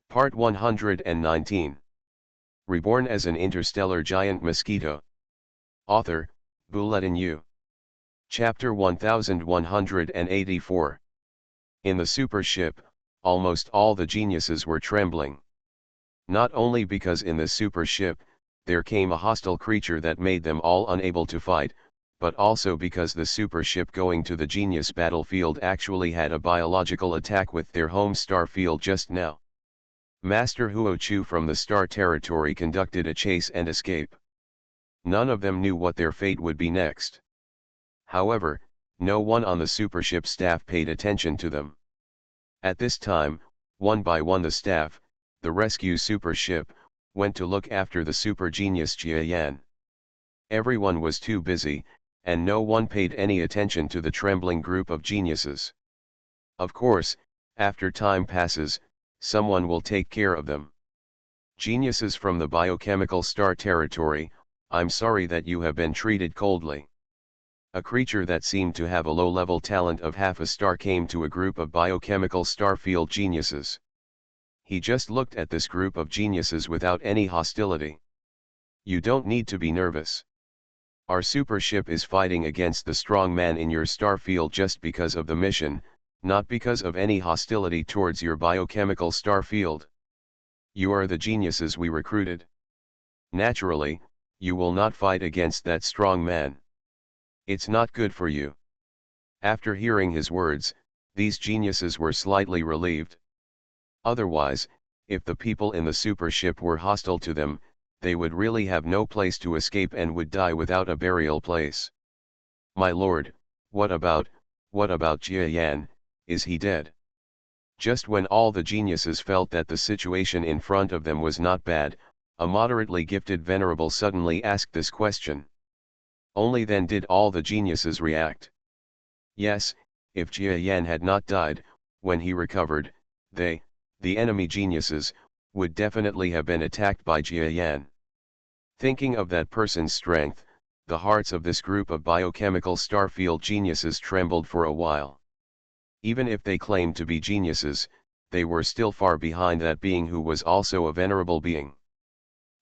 Part 119. Reborn as an interstellar giant mosquito. Author, Bulletin U. Chapter 1184. In the super ship, almost all the geniuses were trembling. Not only because in this super ship, there came a hostile creature that made them all unable to fight, but also because the super ship going to the genius battlefield actually had a biological attack with their home star field just now. Master Huo Chu from the star territory conducted a chase and escape. None of them knew what their fate would be next. However, no one on the supership staff paid attention to them. At this time, one by one the staff, the rescue supership, went to look after the super genius Jia Yan. Everyone was too busy, and no one paid any attention to the trembling group of geniuses. Of course, after time passes, someone will take care of them. Geniuses from the biochemical star territory, I'm sorry that you have been treated coldly. A creature that seemed to have a low-level talent of half a star came to a group of biochemical starfield geniuses. He just looked at this group of geniuses without any hostility. You don't need to be nervous. Our supership is fighting against the strong man in your starfield just because of the mission, not because of any hostility towards your biochemical star field. You are the geniuses we recruited. Naturally, you will not fight against that strong man. It's not good for you. After hearing his words, these geniuses were slightly relieved. Otherwise, if the people in the supership were hostile to them, they would really have no place to escape and would die without a burial place. My lord, what about Jia Yan? Is he dead? Just when all the geniuses felt that the situation in front of them was not bad, a moderately gifted venerable suddenly asked this question. Only then did all the geniuses react. Yes, if Jia Yan had not died, when he recovered, they, the enemy geniuses, would definitely have been attacked by Jia Yan. Thinking of that person's strength, the hearts of this group of biochemical starfield geniuses trembled for a while. Even if they claimed to be geniuses, they were still far behind that being who was also a venerable being.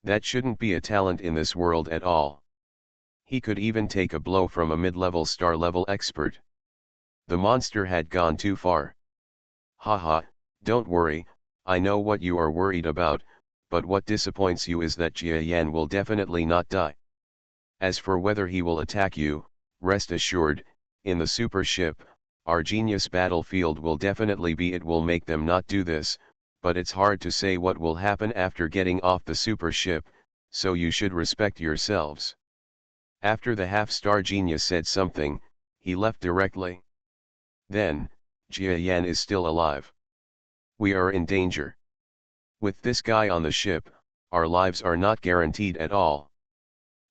That shouldn't be a talent in this world at all. He could even take a blow from a mid-level star-level expert. The monster had gone too far. Haha, don't worry, I know what you are worried about, but what disappoints you is that Jia Yan will definitely not die. As for whether he will attack you, rest assured, in the super ship, our genius battlefield will definitely be it will make them not do this, but it's hard to say what will happen after getting off the super ship, so you should respect yourselves. After the half-star genius said something, he left directly. Then, Jia Yan is still alive. We are in danger. With this guy on the ship, our lives are not guaranteed at all.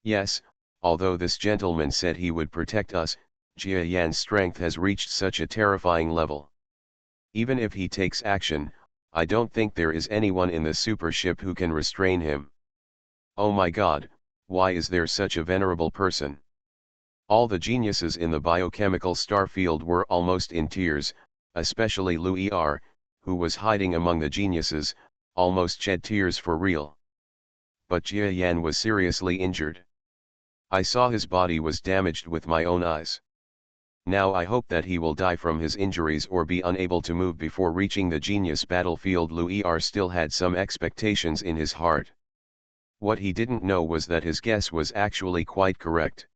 Yes, although this gentleman said he would protect us, Jia Yan's strength has reached such a terrifying level. Even if he takes action, I don't think there is anyone in the super ship who can restrain him. Oh my God, why is there such a venerable person? All the geniuses in the biochemical star field were almost in tears, especially Louis R., who was hiding among the geniuses, almost shed tears for real. But Jia Yan was seriously injured. I saw his body was damaged with my own eyes. Now I hope that he will die from his injuries or be unable to move before reaching the genius battlefield. Louis R. still had some expectations in his heart. What he didn't know was that his guess was actually quite correct.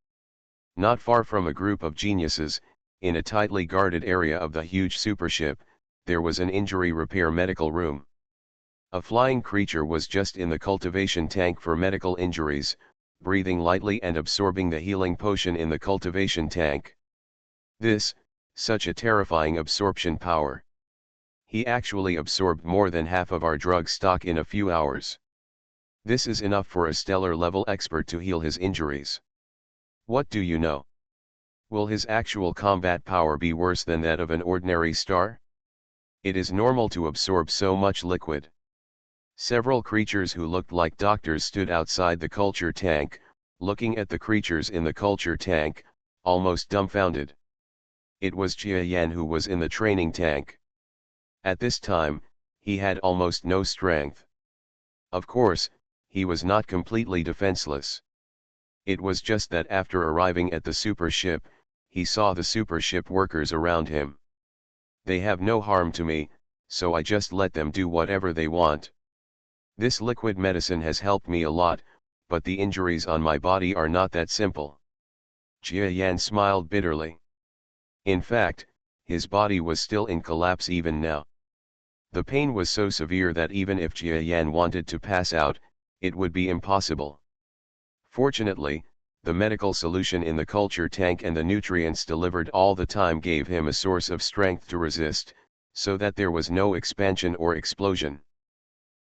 Not far from a group of geniuses, in a tightly guarded area of the huge supership, there was an injury repair medical room. A flying creature was just in the cultivation tank for medical injuries, breathing lightly and absorbing the healing potion in the cultivation tank. Such a terrifying absorption power. He actually absorbed more than half of our drug stock in a few hours. This is enough for a stellar-level expert to heal his injuries. What do you know? Will his actual combat power be worse than that of an ordinary star? It is normal to absorb so much liquid. Several creatures who looked like doctors stood outside the culture tank, looking at the creatures in the culture tank, almost dumbfounded. It was Jia Yan who was in the training tank. At this time, He had almost no strength. Of course, he was not completely defenseless. It was just that after arriving at the super ship, he saw the super ship workers around him. They have no harm to me, so I just let them do whatever they want. This liquid medicine has helped me a lot, but the injuries on my body are not that simple. Jia Yan smiled bitterly. In fact, his body was still in collapse even now. The pain was so severe that even if Jia Yan wanted to pass out, it would be impossible. Fortunately, the medical solution in the culture tank and the nutrients delivered all the time gave him a source of strength to resist, so that there was no expansion or explosion.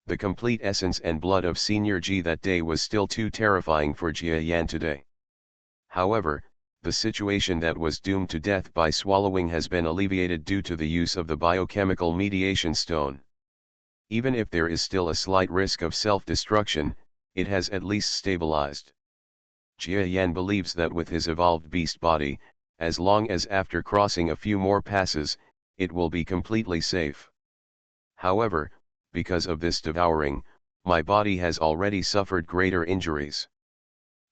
The complete essence and blood of Senior G that day was still too terrifying for Jia Yan today. However, the situation that was doomed to death by swallowing has been alleviated due to the use of the biochemical mediation stone. Even if there is still a slight risk of self-destruction, it has at least stabilized. Jia Yan believes that with his evolved beast body, as long as after crossing a few more passes, it will be completely safe. However, because of this devouring, my body has already suffered greater injuries.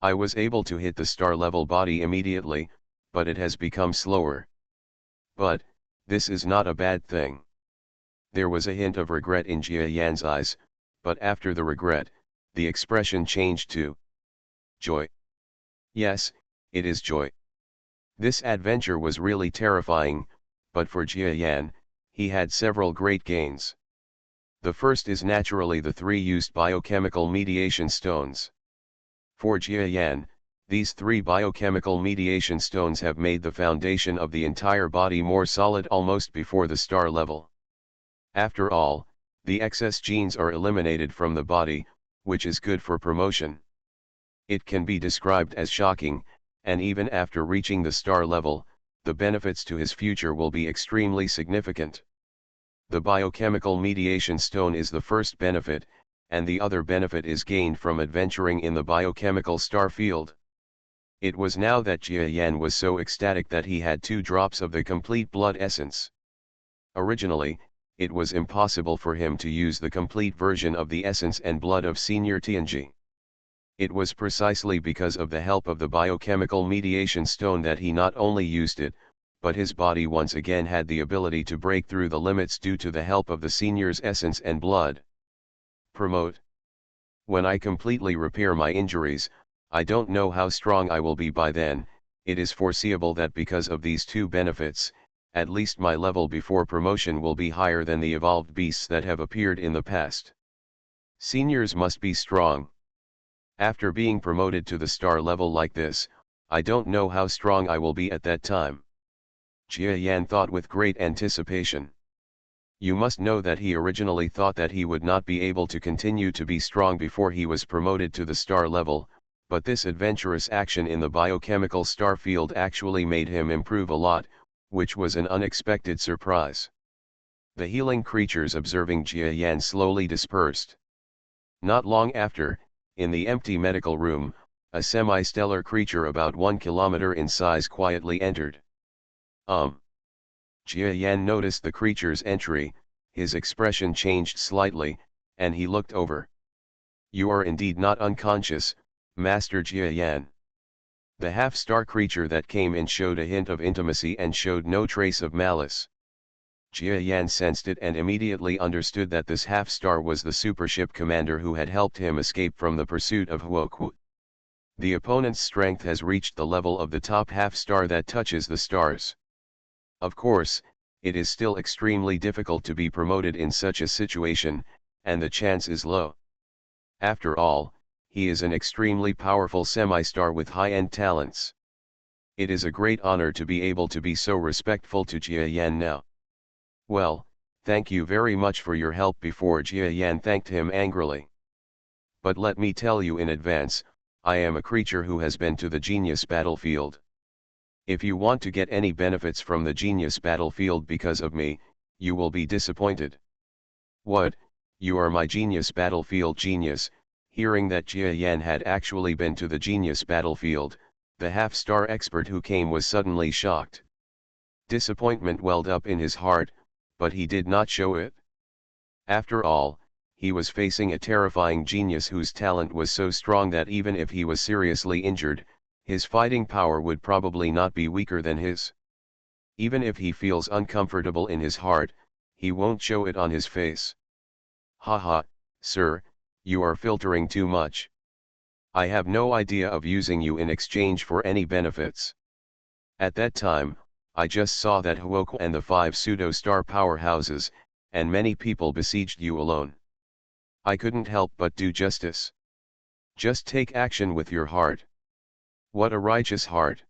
I was able to hit the star-level body immediately, but it has become slower. But, this is not a bad thing. There was a hint of regret in Jia Yan's eyes, but after the regret, the expression changed to joy. Yes, it is joy. This adventure was really terrifying, but for Jia Yan, he had several great gains. The first is naturally the 3 used biochemical mediation stones. For Jia Yan, these 3 biochemical mediation stones have made the foundation of the entire body more solid almost before the star level. After all, the excess genes are eliminated from the body, which is good for promotion. It can be described as shocking, and even after reaching the star level, the benefits to his future will be extremely significant. The biochemical mediation stone is the first benefit, and the other benefit is gained from adventuring in the biochemical star field. It was now that Jia Yan was so ecstatic that he had 2 drops of the complete blood essence. Originally, it was impossible for him to use the complete version of the essence and blood of Senior Tianji. It was precisely because of the help of the biochemical mediation stone that he not only used it, but his body once again had the ability to break through the limits due to the help of the senior's essence and blood. Promote. When I completely repair my injuries, I don't know how strong I will be by then. It is foreseeable that because of these 2 benefits, at least my level before promotion will be higher than the evolved beasts that have appeared in the past. Seniors must be strong. After being promoted to the star level like this, I don't know how strong I will be at that time. Jia Yan thought with great anticipation. You must know that he originally thought that he would not be able to continue to be strong before he was promoted to the star level, but this adventurous action in the biochemical star field actually made him improve a lot, which was an unexpected surprise. The healing creatures observing Jia Yan slowly dispersed. Not long after, in the empty medical room, a semi-stellar creature about 1 kilometer in size quietly entered. Jia Yan noticed the creature's entry, his expression changed slightly, and he looked over. You are indeed not unconscious, Master Jia Yan. The half-star creature that came in showed a hint of intimacy and showed no trace of malice. Jia Yan sensed it and immediately understood that this half-star was the supership commander who had helped him escape from the pursuit of Huoku. The opponent's strength has reached the level of the top half-star that touches the stars. Of course, it is still extremely difficult to be promoted in such a situation, and the chance is low. After all, he is an extremely powerful semi-star with high-end talents. It is a great honor to be able to be so respectful to Jia Yan now. Well, thank you very much for your help. Before Jia Yan thanked him angrily. But let me tell you in advance, I am a creature who has been to the genius battlefield. If you want to get any benefits from the genius battlefield because of me, you will be disappointed. What, you are my genius battlefield genius? Hearing that Jia Yan had actually been to the genius battlefield, the half-star expert who came was suddenly shocked. Disappointment welled up in his heart, but he did not show it. After all, he was facing a terrifying genius whose talent was so strong that even if he was seriously injured, his fighting power would probably not be weaker than his. Even if he feels uncomfortable in his heart, he won't show it on his face. Haha, sir, you are filtering too much. I have no idea of using you in exchange for any benefits. At that time, I just saw that Huoku and the 5 pseudo-star powerhouses, and many people besieged you alone. I couldn't help but do justice. Just take action with your heart. What a righteous heart.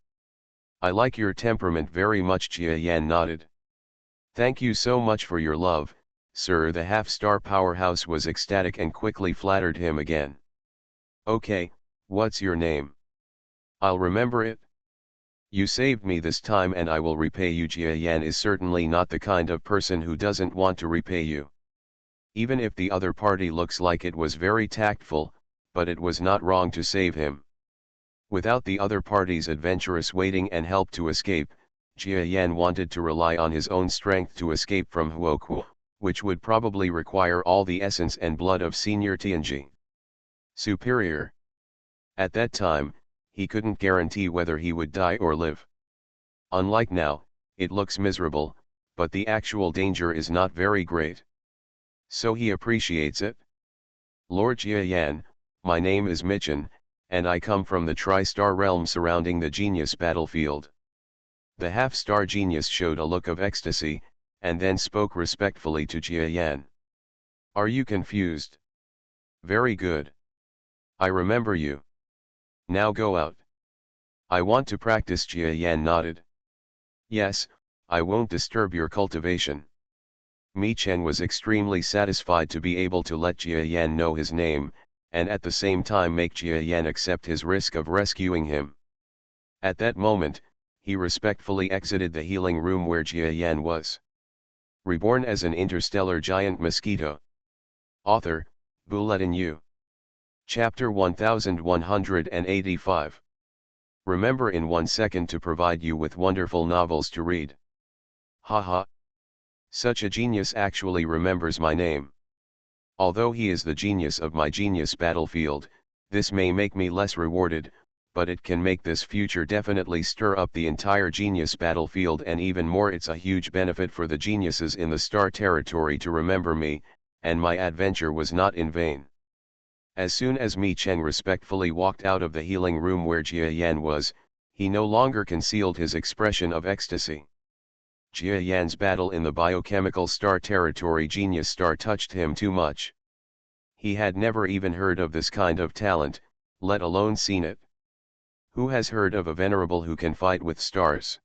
I like your temperament very much. Jia Yan nodded. Thank you so much for your love, sir. The half-star powerhouse was ecstatic and quickly flattered him again. Okay, what's your name? I'll remember it. You saved me this time and I will repay you. Jia Yan is certainly not the kind of person who doesn't want to repay you. Even if the other party looks like it was very tactful, but it was not wrong to save him. Without the other party's adventurous waiting and help to escape, Jia Yan wanted to rely on his own strength to escape from Huoku, which would probably require all the essence and blood of Senior Tianji. Superior. At that time, he couldn't guarantee whether he would die or live. Unlike now, it looks miserable, but the actual danger is not very great. So he appreciates it. Lord Jia Yan, my name is Michin, and I come from the Tri-Star realm surrounding the genius battlefield. The half-star genius showed a look of ecstasy, and then spoke respectfully to Jia Yan. Are you confused? Very good. I remember you. Now go out. I want to practice. Jia Yan nodded. Yes, I won't disturb your cultivation. Mi Chen was extremely satisfied to be able to let Jia Yan know his name, and at the same time make Jia Yan accept his risk of rescuing him. At that moment, he respectfully exited the healing room where Jia Yan was. Reborn as an interstellar giant mosquito. Author, Buletin Yu. Chapter 1185. Remember in 1 second to provide you with wonderful novels to read. Haha. Such a genius actually remembers my name. Although he is the genius of my genius battlefield, this may make me less rewarded, but it can make this future definitely stir up the entire genius battlefield, and even more, it's a huge benefit for the geniuses in the star territory to remember me, and my adventure was not in vain. As soon as Mi Chen respectfully walked out of the healing room where Jia Yan was, he no longer concealed his expression of ecstasy. Jia Yan's battle in the biochemical star territory genius star touched him too much. He had never even heard of this kind of talent, let alone seen it. Who has heard of a venerable who can fight with stars?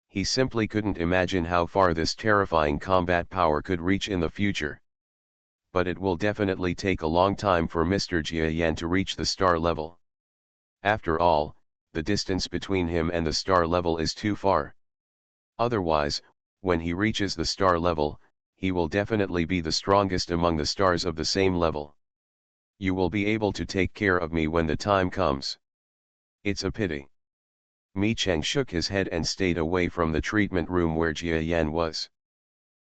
He simply couldn't imagine how far this terrifying combat power could reach in the future. But it will definitely take a long time for Mr. Jia Yan to reach the star level. After all, the distance between him and the star level is too far. Otherwise, when he reaches the star level, he will definitely be the strongest among the stars of the same level. You will be able to take care of me when the time comes. It's a pity. Mi Cheng shook his head and stayed away from the treatment room where Jia Yan was.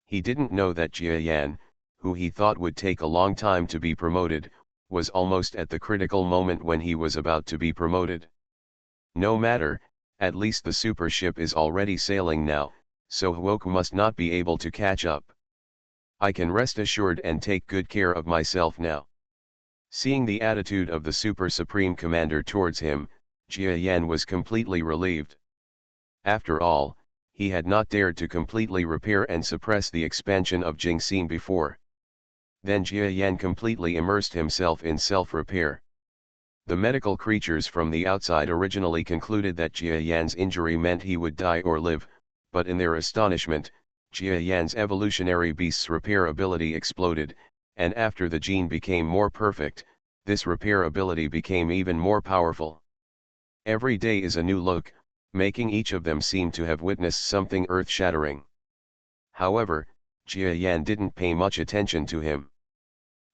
He didn't know that Jia Yan, who he thought would take a long time to be promoted, was almost at the critical moment when he was about to be promoted. No matter, at least the super ship is already sailing now, so Huoku must not be able to catch up. I can rest assured and take good care of myself now. Seeing the attitude of the Super Supreme Commander towards him, Jia Yan was completely relieved. After all, he had not dared to completely repair and suppress the expansion of Jingxin before. Then Jia Yan completely immersed himself in self-repair. The medical creatures from the outside originally concluded that Jia Yan's injury meant he would die or live, but in their astonishment, Jia Yan's evolutionary beast's repair ability exploded, and after the gene became more perfect, this repair ability became even more powerful. Every day is a new look, making each of them seem to have witnessed something earth-shattering. However, Jia Yan didn't pay much attention to him.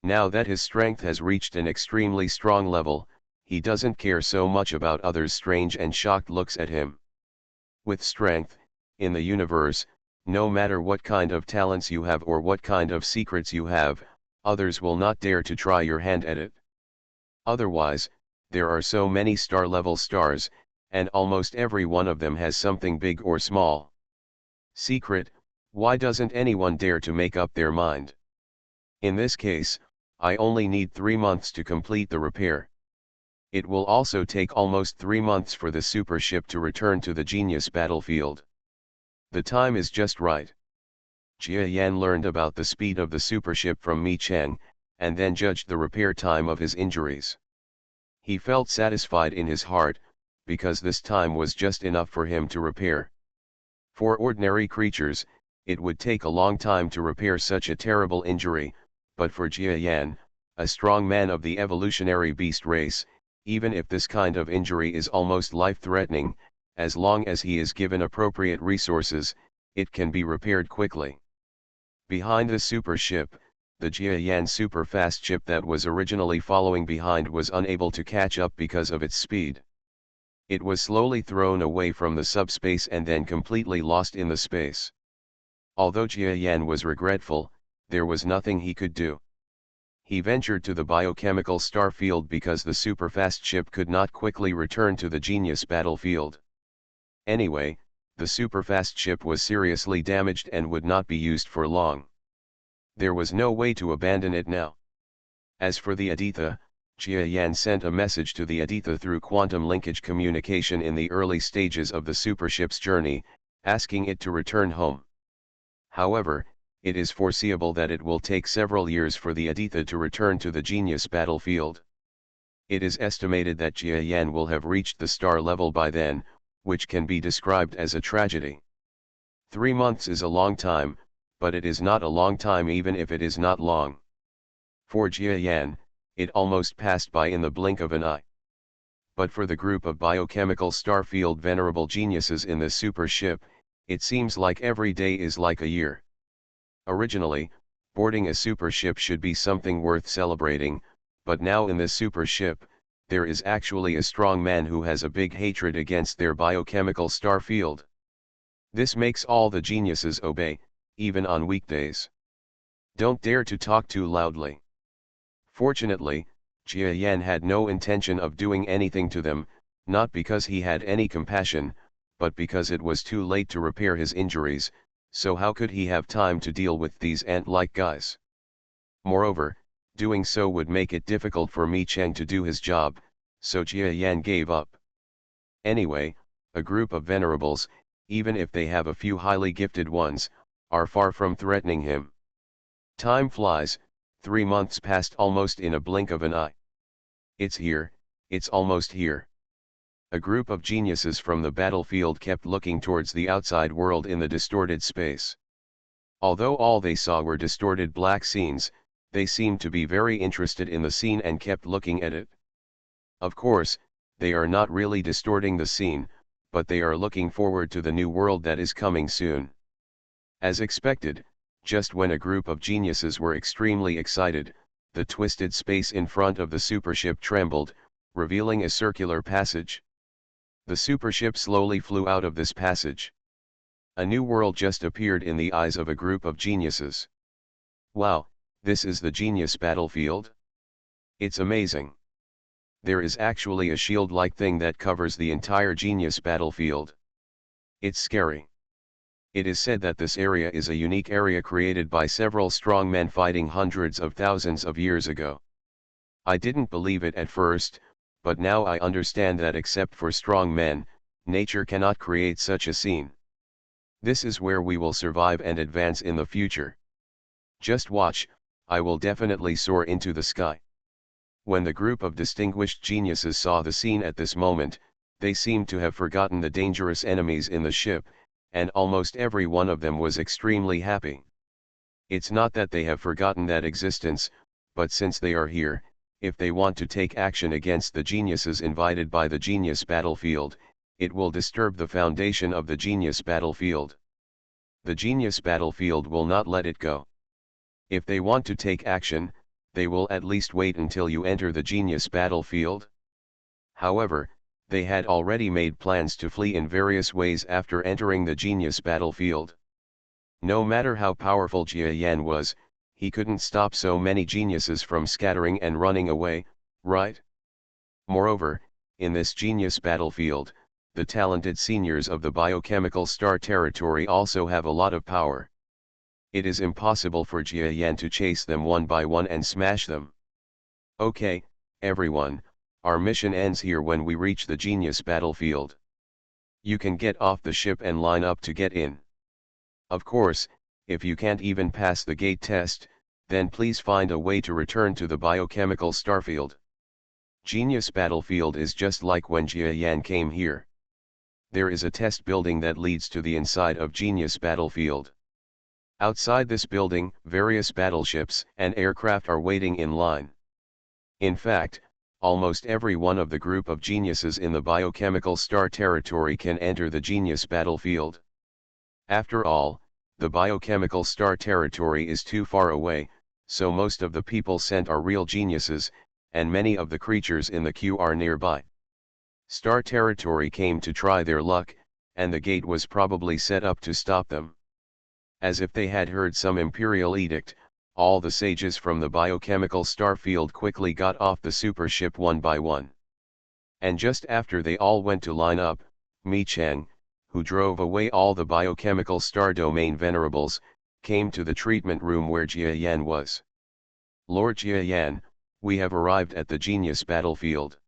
Now that his strength has reached an extremely strong level, he doesn't care so much about others' strange and shocked looks at him. With strength, in the universe, No matter what kind of talents you have or what kind of secrets you have, others will not dare to try your hand at it. Otherwise, there are so many star-level stars, and almost every one of them has something big or small. Secret, why doesn't anyone dare to make up their mind? In this case, I only need 3 months to complete the repair. It will also take almost 3 months for the super ship to return to the genius battlefield. The time is just right. Jia Yan learned about the speed of the supership from Mi Cheng, and then judged the repair time of his injuries. He felt satisfied in his heart, because this time was just enough for him to repair. For ordinary creatures, it would take a long time to repair such a terrible injury, but for Jia Yan, a strong man of the evolutionary beast race, even if this kind of injury is almost life-threatening, as long as he is given appropriate resources, it can be repaired quickly. Behind the super ship, the Jia Yan super-fast ship that was originally following behind was unable to catch up because of its speed. It was slowly thrown away from the subspace and then completely lost in the space. Although Jia Yan was regretful, there was nothing he could do. He ventured to the biochemical star field because the super-fast ship could not quickly return to the genius battlefield. Anyway, the super-fast ship was seriously damaged and would not be used for long. There was no way to abandon it now. As for the Aditha, Jia Yan sent a message to the Aditha through quantum linkage communication in the early stages of the supership's journey, asking it to return home. However, it is foreseeable that it will take several years for the Aditha to return to the genius battlefield. It is estimated that Jia Yan will have reached the star level by then, which can be described as a tragedy. 3 months is a long time, but it is not a long time even if it is not long. For Jia Yan, it almost passed by in the blink of an eye. But for the group of biochemical starfield venerable geniuses in this super ship, it seems like every day is like a year. Originally, boarding a super ship should be something worth celebrating, but now in this super ship, there is actually a strong man who has a big hatred against their biochemical star field. This makes all the geniuses obey, even on weekdays. Don't dare to talk too loudly. Fortunately, Jia Yan had no intention of doing anything to them, not because he had any compassion, but because it was too late to repair his injuries, so how could he have time to deal with these ant-like guys? Moreover, doing so would make it difficult for Mi Cheng to do his job, so Jia Yan gave up. Anyway, a group of venerables, even if they have a few highly gifted ones, are far from threatening him. Time flies, 3 months passed almost in a blink of an eye. It's here, it's almost here. A group of geniuses from the battlefield kept looking towards the outside world in the distorted space. Although all they saw were distorted black scenes, they seemed to be very interested in the scene and kept looking at it. Of course, they are not really distorting the scene, but they are looking forward to the new world that is coming soon. As expected, just when a group of geniuses were extremely excited, the twisted space in front of the supership trembled, revealing a circular passage. The supership slowly flew out of this passage. A new world just appeared in the eyes of a group of geniuses. Wow, this is the genius battlefield? It's amazing. There is actually a shield-like thing that covers the entire genius battlefield. It's scary. It is said that this area is a unique area created by several strong men fighting hundreds of thousands of years ago. I didn't believe it at first, but now I understand that except for strong men, nature cannot create such a scene. This is where we will survive and advance in the future. Just watch, I will definitely soar into the sky. When the group of distinguished geniuses saw the scene at this moment, they seemed to have forgotten the dangerous enemies in the ship, and almost every one of them was extremely happy. It's not that they have forgotten that existence, but since they are here, if they want to take action against the geniuses invited by the genius battlefield, it will disturb the foundation of the genius battlefield. The genius battlefield will not let it go. If they want to take action, they will at least wait until you enter the genius battlefield. However, they had already made plans to flee in various ways after entering the genius battlefield. No matter how powerful Jia Yan was, he couldn't stop so many geniuses from scattering and running away, right? Moreover, in this genius battlefield, the talented seniors of the biochemical star territory also have a lot of power. It is impossible for Jia Yan to chase them one by one and smash them. Okay, everyone, our mission ends here when we reach the genius battlefield. You can get off the ship and line up to get in. Of course, if you can't even pass the gate test, then please find a way to return to the biochemical starfield. Genius battlefield is just like when Jia Yan came here. There is a test building that leads to the inside of Genius battlefield. Outside this building, various battleships and aircraft are waiting in line. In fact, almost every one of the group of geniuses in the biochemical star territory can enter the Genius battlefield. After all, the biochemical star territory is too far away, so most of the people sent are real geniuses, and many of the creatures in the queue are nearby. Star territory came to try their luck, and the gate was probably set up to stop them. As if they had heard some imperial edict, all the sages from the biochemical starfield quickly got off the super ship one by one. And just after they all went to line up, Mi Cheng, who drove away all the biochemical star domain venerables, came to the treatment room where Jia Yan was. Lord Jia Yan, we have arrived at the Genius battlefield.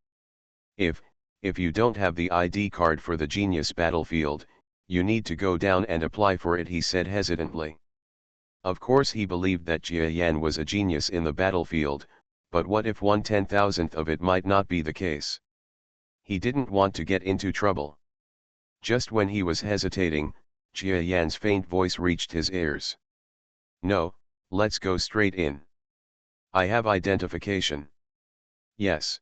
If you don't have the ID card for the Genius battlefield, you need to go down and apply for it, he said hesitantly. Of course he believed that Jia Yan was a genius in the battlefield, but what if 1/10,000th of it might not be the case? He didn't want to get into trouble. Just when he was hesitating, Jia Yan's faint voice reached his ears. No, let's go straight in. I have identification. Yes.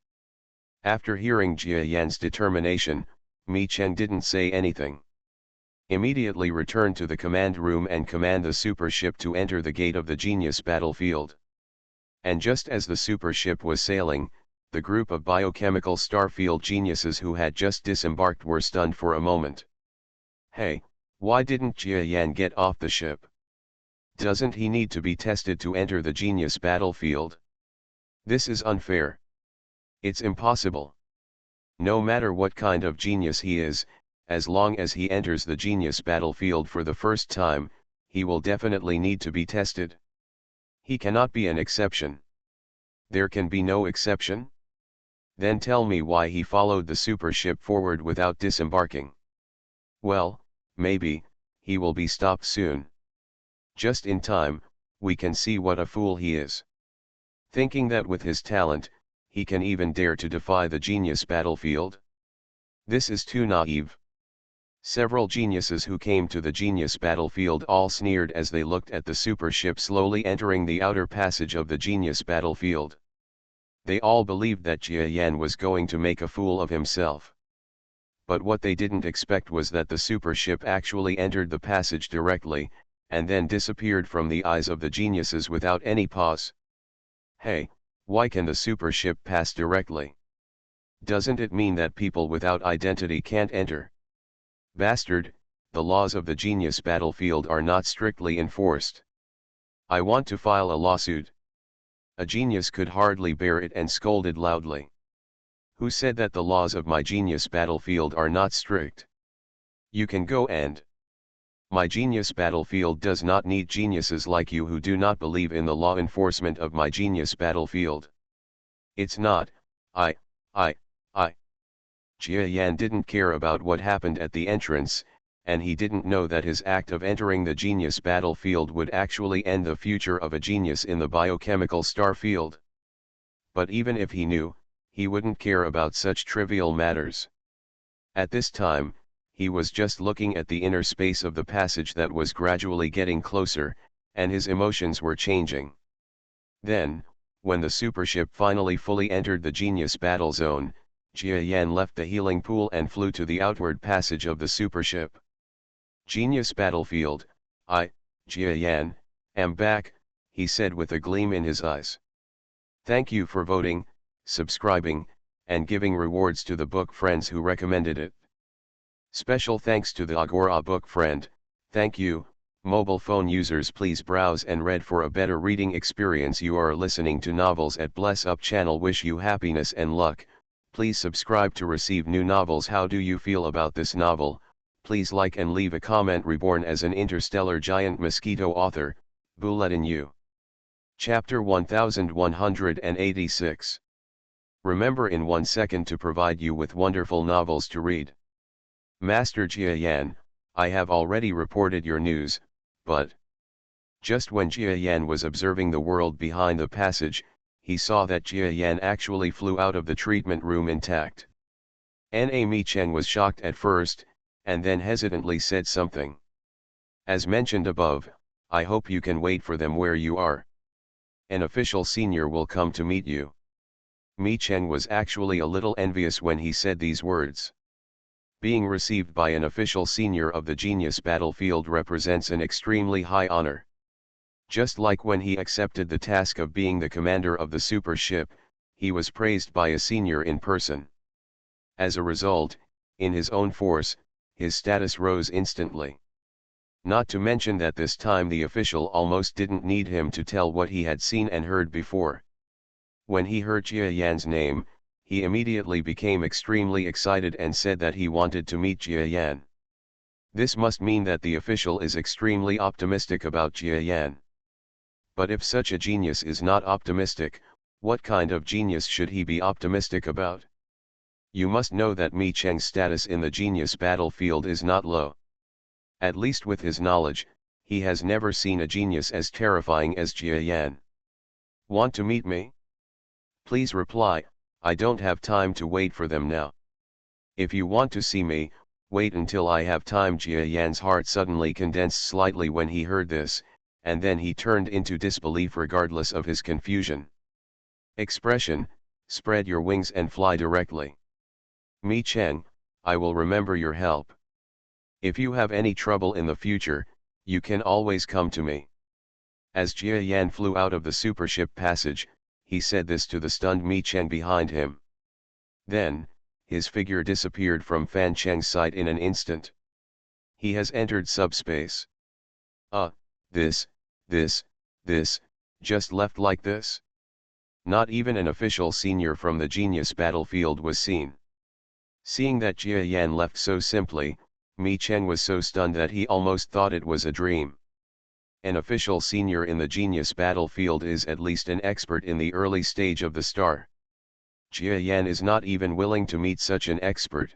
After hearing Jia Yan's determination, Mi Cheng didn't say anything. Immediately return to the command room and command the super ship to enter the gate of the Genius battlefield. And just as the super ship was sailing, the group of biochemical starfield geniuses who had just disembarked were stunned for a moment. Hey, why didn't Jia Yan get off the ship? Doesn't he need to be tested to enter the Genius battlefield? This is unfair. It's impossible. No matter what kind of genius he is, as long as he enters the Genius battlefield for the first time, he will definitely need to be tested. He cannot be an exception. There can be no exception? Then tell me why he followed the super ship forward without disembarking. Well, maybe, he will be stopped soon. Just in time, we can see what a fool he is. Thinking that with his talent, he can even dare to defy the Genius battlefield? This is too naive. Several geniuses who came to the Genius battlefield all sneered as they looked at the super ship slowly entering the outer passage of the Genius battlefield. They all believed that Jia Yan was going to make a fool of himself. But what they didn't expect was that the super ship actually entered the passage directly, and then disappeared from the eyes of the geniuses without any pause. Hey, why can the super ship pass directly? Doesn't it mean that people without identity can't enter? Bastard, the laws of the Genius battlefield are not strictly enforced. I want to file a lawsuit. A genius could hardly bear it and scolded loudly. Who said that the laws of my Genius battlefield are not strict? You can go and. My Genius battlefield does not need geniuses like you who do not believe in the law enforcement of my Genius battlefield. It's not, I. Jia Yan didn't care about what happened at the entrance, and he didn't know that his act of entering the Genius battlefield would actually end the future of a genius in the biochemical starfield. But even if he knew, he wouldn't care about such trivial matters. At this time, he was just looking at the inner space of the passage that was gradually getting closer, and his emotions were changing. Then, when the supership finally fully entered the Genius battle zone, Jia Yan left the healing pool and flew to the outward passage of the supership. Genius battlefield, Jia Yan, am back, he said with a gleam in his eyes. Thank you for voting, subscribing, and giving rewards to the book friends who recommended it. Special thanks to the Agora book friend, thank you, Mobile phone users, please browse and read for a better reading experience. You are listening to Novels at Bless Up channel. Wish you happiness and luck. Please subscribe to receive new novels. How do you feel about this novel? Please like and leave a comment. Reborn as an interstellar giant mosquito. Author, Bulletin U. Chapter 1186. Remember in 1 second to provide you with wonderful novels to read. Master Jia Yan, I have already reported your news, but... Just when Jia Yan was observing the world behind the passage, he saw that Jia Yan actually flew out of the treatment room intact. Na Mi Chen was shocked at first, and then hesitantly said something. As mentioned above, I hope you can wait for them where you are. An official senior will come to meet you. Mi Chen was actually a little envious when he said these words. Being received by an official senior of the genius battlefield represents an extremely high honor. Just like when he accepted the task of being the commander of the super ship, he was praised by a senior in person. As a result, in his own force, his status rose instantly. Not to mention that this time the official almost didn't need him to tell what he had seen and heard before. When he heard Jia Yan's name, he immediately became extremely excited and said that he wanted to meet Jia Yan. This must mean that the official is extremely optimistic about Jia Yan. But if such a genius is not optimistic, what kind of genius should he be optimistic about? You must know that Mi Cheng's status in the genius battlefield is not low. At least with his knowledge, he has never seen a genius as terrifying as Jia Yan. Want to meet me? Please reply, I don't have time to wait for them now. If you want to see me, wait until I have time. Jia Yan's heart suddenly condensed slightly when he heard this, and then he turned into disbelief regardless of his confusion. Expression, spread your wings and fly directly. Mi Chen, I will remember your help. If you have any trouble in the future, you can always come to me. As Jia Yan flew out of the supership passage, he said this to the stunned Mi Chen behind him. Then, his figure disappeared from Fan Cheng's sight in an instant. He has entered subspace. This, just left like this? Not even an official senior from the genius battlefield was seen. Seeing that Jia Yan left so simply, Mi Chen was so stunned that he almost thought it was a dream. An official senior in the genius battlefield is at least an expert in the early stage of the star. Jia Yan is not even willing to meet such an expert.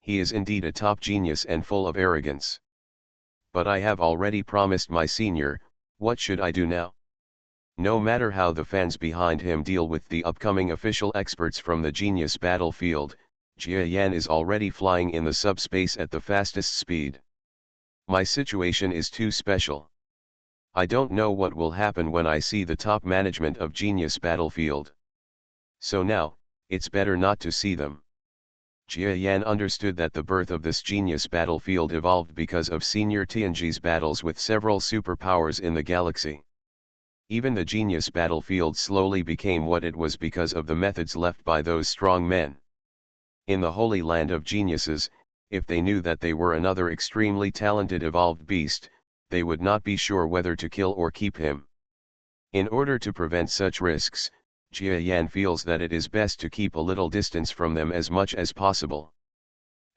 He is indeed a top genius and full of arrogance. But I have already promised my senior, what should I do now? No matter how the fans behind him deal with the upcoming official experts from the genius battlefield, Jia Yan is already flying in the subspace at the fastest speed. My situation is too special. I don't know what will happen when I see the top management of genius battlefield. So now, it's better not to see them. Jia Yan understood that the birth of this genius battlefield evolved because of Senior Tianji's battles with several superpowers in the galaxy. Even the genius battlefield slowly became what it was because of the methods left by those strong men. In the holy land of geniuses, if they knew that they were another extremely talented evolved beast, they would not be sure whether to kill or keep him. In order to prevent such risks, Jia Yan feels that it is best to keep a little distance from them as much as possible.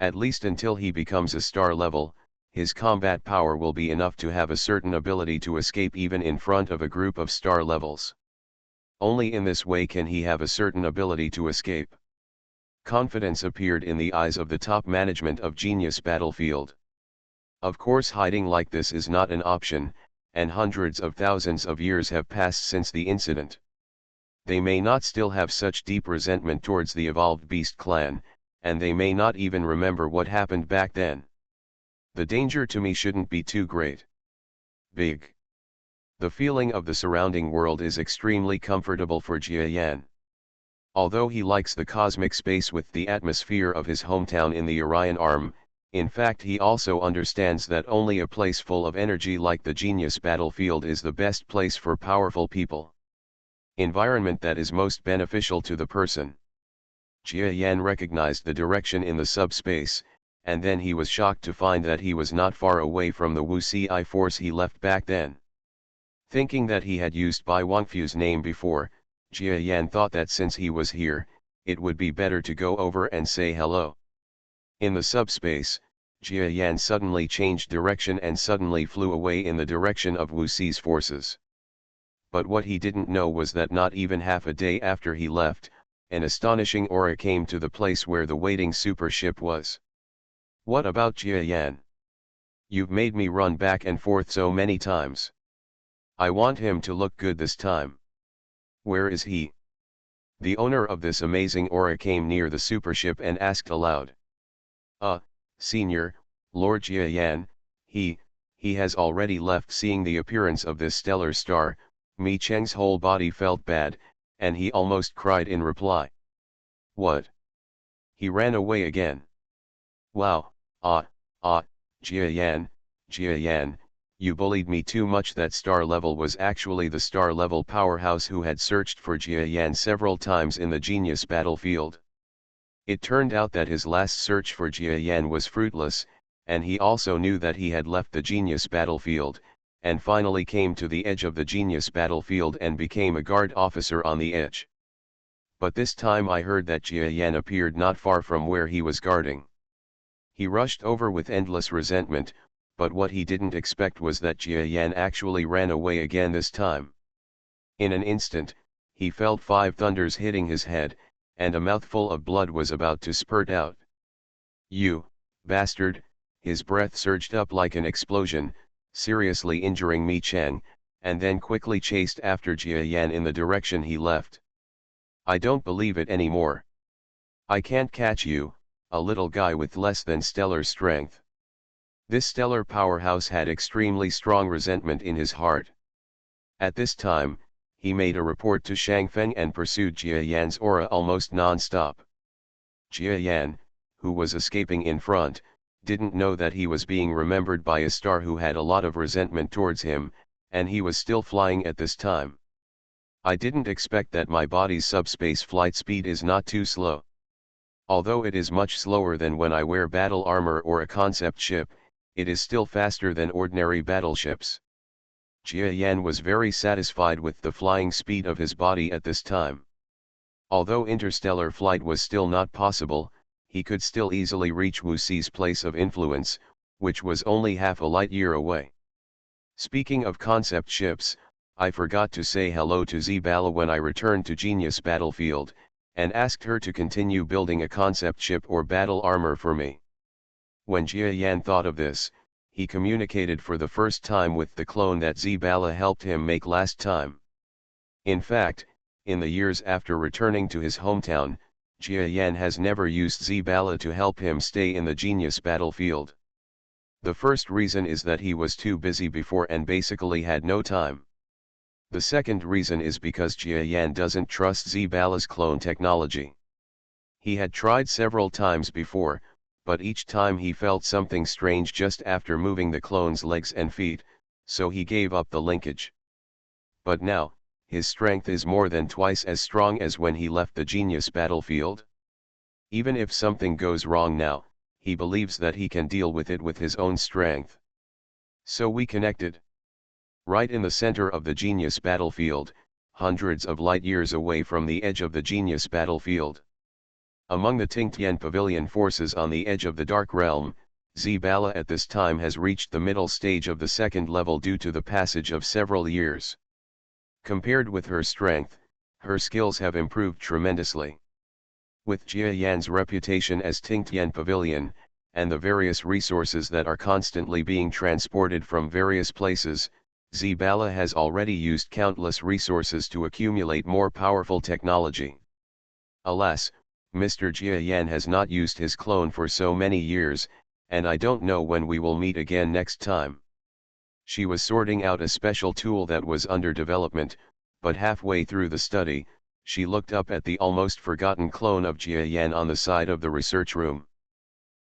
At least until he becomes a star level, his combat power will be enough to have a certain ability to escape even in front of a group of star levels. Only in this way can he have a certain ability to escape. Confidence appeared in the eyes of the top management of Genius Battlefield. Of course, hiding like this is not an option, and hundreds of thousands of years have passed since the incident. They may not still have such deep resentment towards the evolved beast clan, and they may not even remember what happened back then. The danger to me shouldn't be too great. Big. The feeling of the surrounding world is extremely comfortable for Jia Yan. Although he likes the cosmic space with the atmosphere of his hometown in the Orion Arm, in fact he also understands that only a place full of energy like the Genius Battlefield is the best place for powerful people. Environment that is most beneficial to the person. Jia Yan recognized the direction in the subspace, and then he was shocked to find that he was not far away from the Wuci force he left back then. Thinking that he had used Bai Wangfu's name before, Jia Yan thought that since he was here, it would be better to go over and say hello. In the subspace, Jia Yan suddenly changed direction and suddenly flew away in the direction of Wuci's forces. But what he didn't know was that not even half a day after he left, an astonishing aura came to the place where the waiting super ship was. What about Jia Yan? You've made me run back and forth so many times. I want him to look good this time. Where is he? The owner of this amazing aura came near the supership and asked aloud. Senior, Lord Jia Yan, he has already left. Seeing the appearance of this stellar star, Mi Cheng's whole body felt bad, and he almost cried in reply. What? He ran away again. Wow, Jia Yan, you bullied me too much. That star level was actually the star level powerhouse who had searched for Jia Yan several times in the genius battlefield. It turned out that his last search for Jia Yan was fruitless, and he also knew that he had left the genius battlefield, and finally came to the edge of the genius battlefield and became a guard officer on the edge. But this time I heard that Jia Yan appeared not far from where he was guarding. He rushed over with endless resentment, but what he didn't expect was that Jia Yan actually ran away again this time. In an instant, he felt 5 thunders hitting his head, and a mouthful of blood was about to spurt out. You bastard! His breath surged up like an explosion, seriously injuring Mi Cheng, and then quickly chased after Jia Yan in the direction he left. I don't believe it anymore. I can't catch you, a little guy with less than stellar strength. This stellar powerhouse had extremely strong resentment in his heart. At this time, he made a report to Shangfeng and pursued Jia Yan's aura almost non-stop. Jia Yan, who was escaping in front, didn't know that he was being remembered by a star who had a lot of resentment towards him, and he was still flying at this time. I didn't expect that my body's subspace flight speed is not too slow. Although it is much slower than when I wear battle armor or a concept ship, it is still faster than ordinary battleships. Jia Yan was very satisfied with the flying speed of his body at this time. Although interstellar flight was still not possible, he could still easily reach Wuci's place of influence, which was only half a light year away. Speaking of concept ships, I forgot to say hello to Zibala when I returned to Genius Battlefield, and asked her to continue building a concept ship or battle armor for me. When Jia Yan thought of this, he communicated for the first time with the clone that Zibala helped him make last time. In fact, in the years after returning to his hometown, Jia Yan has never used Zibala to help him stay in the genius battlefield. The first reason is that he was too busy before and basically had no time. The second reason is because Jia Yan doesn't trust Zibala's clone technology. He had tried several times before, but each time he felt something strange just after moving the clone's legs and feet, so he gave up the linkage. But now, his strength is more than twice as strong as when he left the genius battlefield. Even if something goes wrong now, he believes that he can deal with it with his own strength. So we connected. Right in the center of the genius battlefield, hundreds of light years away from the edge of the genius battlefield. Among the Tingtian Pavilion forces on the edge of the Dark Realm, Zibala at this time has reached the middle stage of the second level due to the passage of several years. Compared with her strength, her skills have improved tremendously. With Jia Yan's reputation as Tingtian Pavilion, and the various resources that are constantly being transported from various places, Zibala has already used countless resources to accumulate more powerful technology. Alas, Mr. Jia Yan has not used his clone for so many years, and I don't know when we will meet again next time. She was sorting out a special tool that was under development, but halfway through the study, she looked up at the almost forgotten clone of Jia Yan on the side of the research room.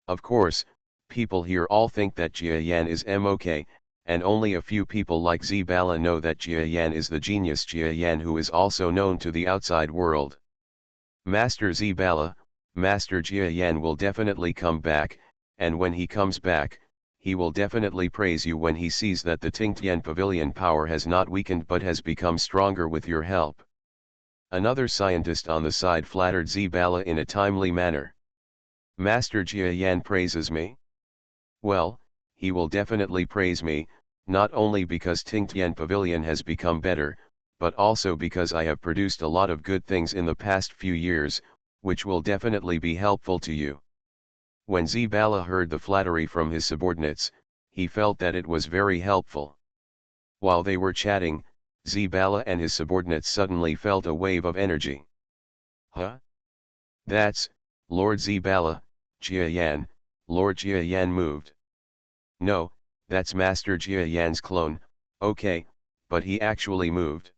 Of course, people here all think that Jia Yan is MOK, and only a few people like Zibala know that Jia Yan is the genius Jia Yan who is also known to the outside world. Master Zibala, Master Jia Yan will definitely come back, and when he comes back, he will definitely praise you when he sees that the Tingtian Pavilion power has not weakened but has become stronger with your help. Another scientist on the side flattered Zibala in a timely manner. Master Jia Yan praises me? Well, he will definitely praise me, not only because Tingtian Pavilion has become better, but also because I have produced a lot of good things in the past few years, which will definitely be helpful to you. When Zibala heard the flattery from his subordinates, he felt that it was very helpful. While they were chatting, Zibala and his subordinates suddenly felt a wave of energy. Huh? That's, Lord Zibala, Jia Yan. Lord Jia Yan moved. No, that's Master Jia Yan's clone, okay, but he actually moved.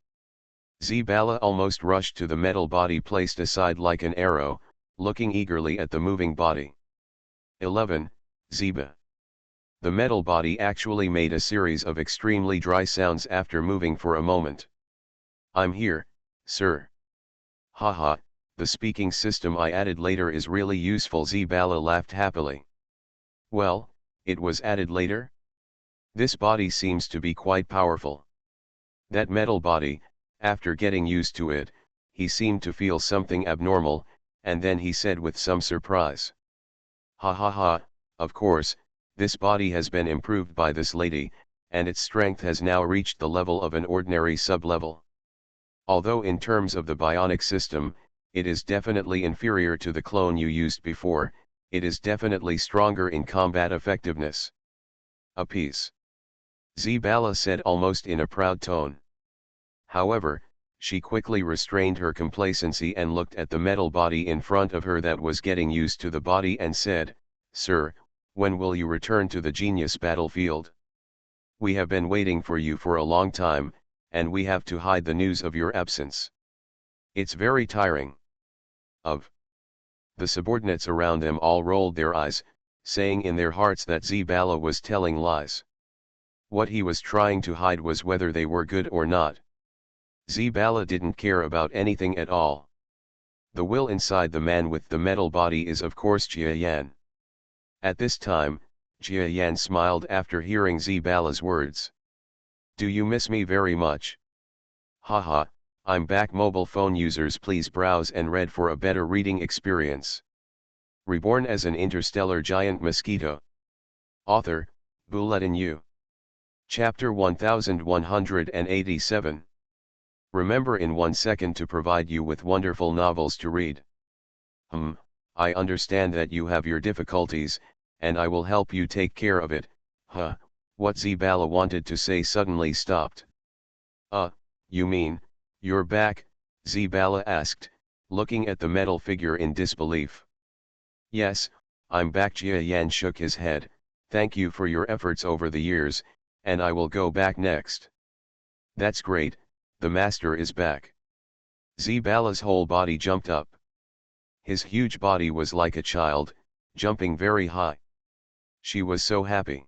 Zibala almost rushed to the metal body placed aside like an arrow, looking eagerly at the moving body. 11. Ziba. The metal body actually made a series of extremely dry sounds after moving for a moment. I'm here, sir. Haha, the speaking system I added later is really useful. Zibala laughed happily. Well, it was added later? This body seems to be quite powerful. That metal body, after getting used to it, he seemed to feel something abnormal, and then he said with some surprise. Ha ha ha, of course, this body has been improved by this lady, and its strength has now reached the level of an ordinary sub-level. Although in terms of the bionic system, it is definitely inferior to the clone you used before, it is definitely stronger in combat effectiveness. A piece. Zibala said almost in a proud tone. However, she quickly restrained her complacency and looked at the metal body in front of her that was getting used to the body and said, Sir, when will you return to the genius battlefield? We have been waiting for you for a long time, and we have to hide the news of your absence. It's very tiring. The subordinates around them all rolled their eyes, saying in their hearts that Zibala was telling lies. What he was trying to hide was whether they were good or not. Zibala didn't care about anything at all. The will inside the man with the metal body is of course Jia Yan. At this time, Jia Yan smiled after hearing Zibala's words. Do you miss me very much? Haha, I'm back. Mobile phone users please browse and read for a better reading experience. Reborn as an interstellar giant mosquito. Author, Bulletin U. Chapter 1187. Remember in 1 second to provide you with wonderful novels to read. I understand that you have your difficulties, and I will help you take care of it. What Zibala wanted to say suddenly stopped. You mean, you're back? Zibala asked, looking at the metal figure in disbelief. Yes, I'm back. Jia Yan shook his head. Thank you for your efforts over the years, and I will go back next. That's great, the master is back. Zibala's whole body jumped up. His huge body was like a child, jumping very high. She was so happy.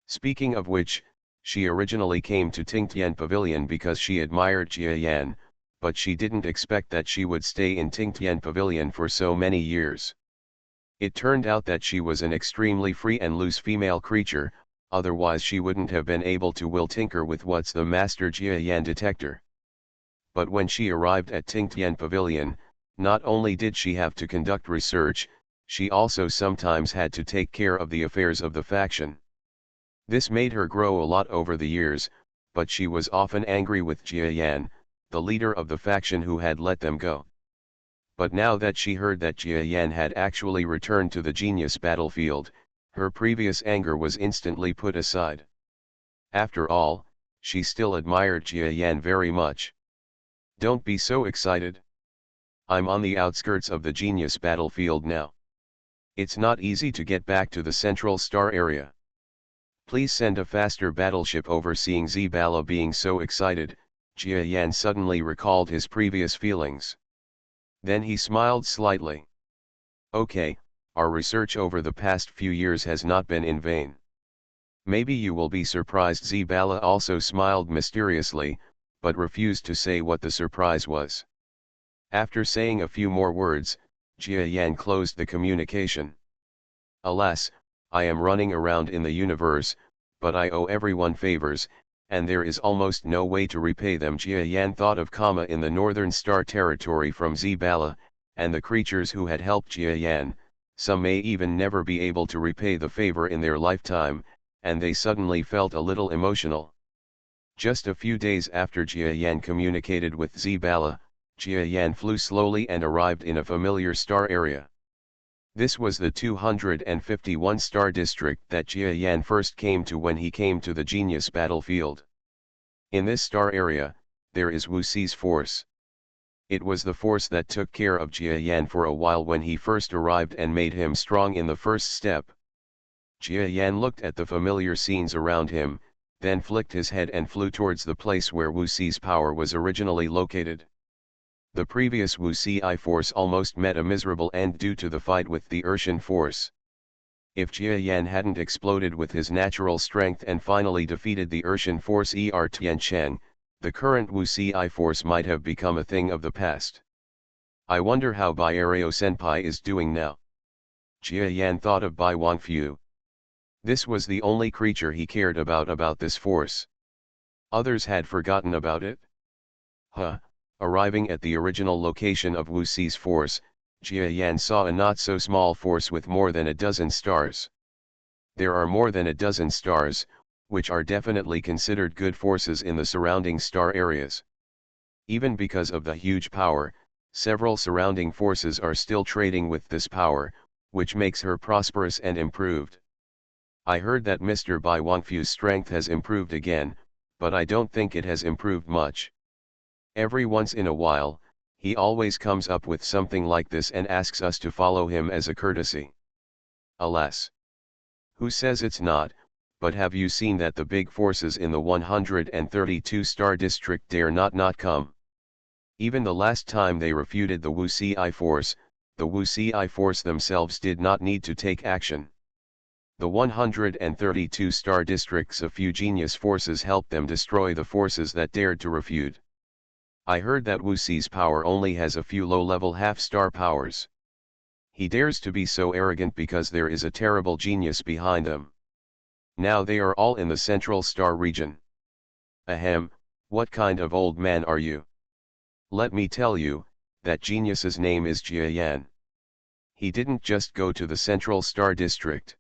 Speaking of which, she originally came to Tingtian Pavilion because she admired Jia Yan, but she didn't expect that she would stay in Tingtian Pavilion for so many years. It turned out that she was an extremely free and loose female creature, otherwise she wouldn't have been able to tinker with what's the Master Jia Yan detector. But when she arrived at Tingtian Pavilion, not only did she have to conduct research, she also sometimes had to take care of the affairs of the faction. This made her grow a lot over the years, but she was often angry with Jia Yan, the leader of the faction who had let them go. But now that she heard that Jia Yan had actually returned to the genius battlefield, her previous anger was instantly put aside. After all, she still admired Jia Yan very much. Don't be so excited. I'm on the outskirts of the genius battlefield now. It's not easy to get back to the central star area. Please send a faster battleship over. Seeing Zibala being so excited, Jia Yan suddenly recalled his previous feelings. Then he smiled slightly. Okay, our research over the past few years has not been in vain. Maybe you will be surprised. Zibala also smiled mysteriously, but refused to say what the surprise was. After saying a few more words, Jia Yan closed the communication. Alas, I am running around in the universe, but I owe everyone favors, and there is almost no way to repay them. Jia Yan thought of in the northern star territory from Zibala, and the creatures who had helped Jia Yan. Some may even never be able to repay the favor in their lifetime, and they suddenly felt a little emotional. Just a few days after Jia Yan communicated with Zibala, Jia Yan flew slowly and arrived in a familiar star area. This was the 251 star district that Jia Yan first came to when he came to the Genius battlefield. In this star area, there is Wu Xi's force. It was the force that took care of Jia Yan for a while when he first arrived and made him strong in the first step. Jia Yan looked at the familiar scenes around him, then flicked his head and flew towards the place where Wu Xi's power was originally located. The previous Wu Xi force almost met a miserable end due to the fight with the Urshan force. If Jia Yan hadn't exploded with his natural strength and finally defeated the Urshan force Tiancheng, the current Wu Xi force might have become a thing of the past. I wonder how Bai Areo Senpai is doing now. Jia Yan thought of Bai Wangfu. This was the only creature he cared about this force. Others had forgotten about it. Arriving at the original location of Wu Xi's force, Jia Yan saw a not-so-small force with more than a dozen stars. There are more than a dozen stars, which are definitely considered good forces in the surrounding star areas. Even because of the huge power, several surrounding forces are still trading with this power, which makes her prosperous and improved. I heard that Mr. Bai Wangfu's strength has improved again, but I don't think it has improved much. Every once in a while, he always comes up with something like this and asks us to follow him as a courtesy. Alas! Who says it's not, but have you seen that the big forces in the 132-star district dare not come? Even the last time they refuted the Wu Xi force, the Wu Xi force themselves did not need to take action. The 132-star district's a few genius forces helped them destroy the forces that dared to refute. I heard that Wu Xi's power only has a few low-level half-star powers. He dares to be so arrogant because there is a terrible genius behind them. Now they are all in the central star region. Ahem, what kind of old man are you? Let me tell you, that genius's name is Jia Yan. He didn't just go to the central star district.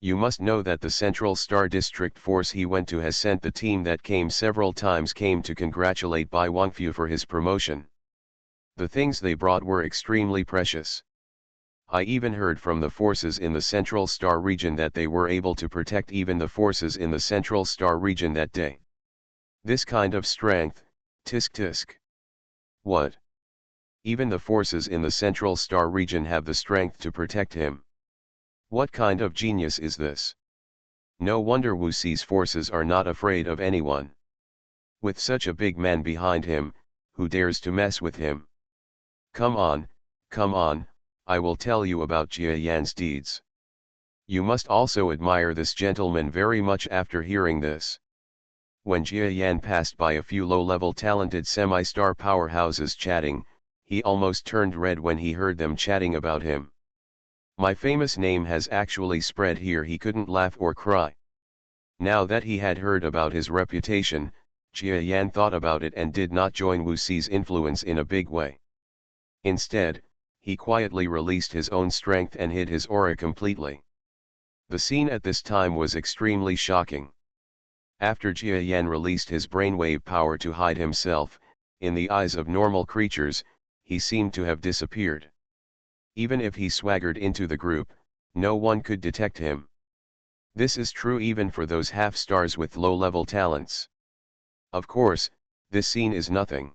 You must know that the Central Star District force he went to has sent the team that came several times to congratulate Bai Wangfu for his promotion. The things they brought were extremely precious. I even heard from the forces in the Central Star region that they were able to protect even the forces in the Central Star region that day. This kind of strength, tisk. What? Even the forces in the Central Star region have the strength to protect him. What kind of genius is this? No wonder Wu Xi's forces are not afraid of anyone. With such a big man behind him, who dares to mess with him? Come on, I will tell you about Jia Yan's deeds. You must also admire this gentleman very much after hearing this. When Jia Yan passed by a few low-level talented semi-star powerhouses chatting, he almost turned red when he heard them chatting about him. My famous name has actually spread here. He couldn't laugh or cry. Now that he had heard about his reputation, Jia Yan thought about it and did not join Wu Xi's influence in a big way. Instead, he quietly released his own strength and hid his aura completely. The scene at this time was extremely shocking. After Jia Yan released his brainwave power to hide himself, in the eyes of normal creatures, he seemed to have disappeared. Even if he swaggered into the group, no one could detect him. This is true even for those half-stars with low-level talents. Of course, this scene is nothing.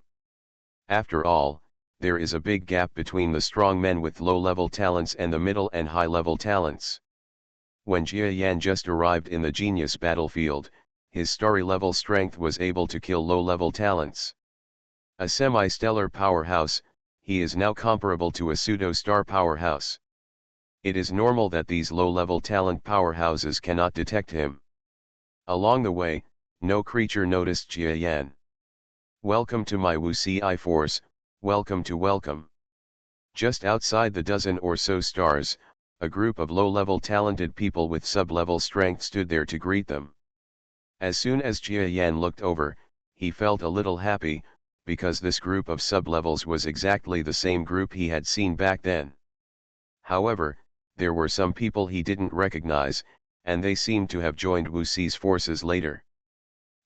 After all, there is a big gap between the strong men with low-level talents and the middle and high-level talents. When Jia Yan just arrived in the genius battlefield, his starry-level strength was able to kill low-level talents. A semi-stellar powerhouse, he is now comparable to a pseudo-star powerhouse. It is normal that these low-level talent powerhouses cannot detect him. Along the way, no creature noticed Jia Yan. Welcome to my Wu Xi force, welcome. Just outside the dozen or so stars, a group of low-level talented people with sub-level strength stood there to greet them. As soon as Jia Yan looked over, he felt a little happy, because this group of sub-levels was exactly the same group he had seen back then. However, there were some people he didn't recognize, and they seemed to have joined Wu Xi's forces later.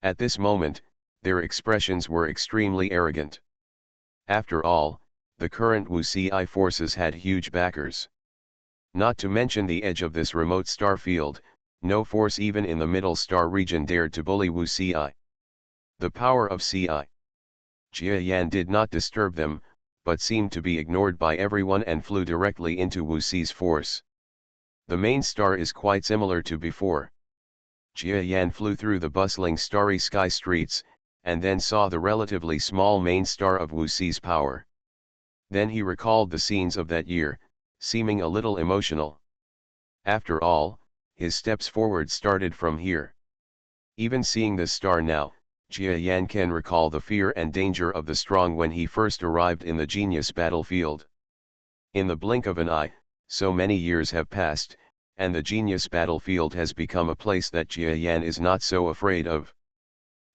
At this moment, their expressions were extremely arrogant. After all, the current Wu Xi forces had huge backers. Not to mention the edge of this remote star field, no force even in the middle star region dared to bully Wu Xi. The power of Ci. Jia Yan did not disturb them, but seemed to be ignored by everyone and flew directly into Wu Xi's force. The main star is quite similar to before. Jia Yan flew through the bustling starry sky streets, and then saw the relatively small main star of Wu Xi's power. Then he recalled the scenes of that year, seeming a little emotional. After all, his steps forward started from here. Even seeing this star now, Jia Yan can recall the fear and danger of the strong when he first arrived in the genius battlefield. In the blink of an eye, so many years have passed, and the genius battlefield has become a place that Jia Yan is not so afraid of.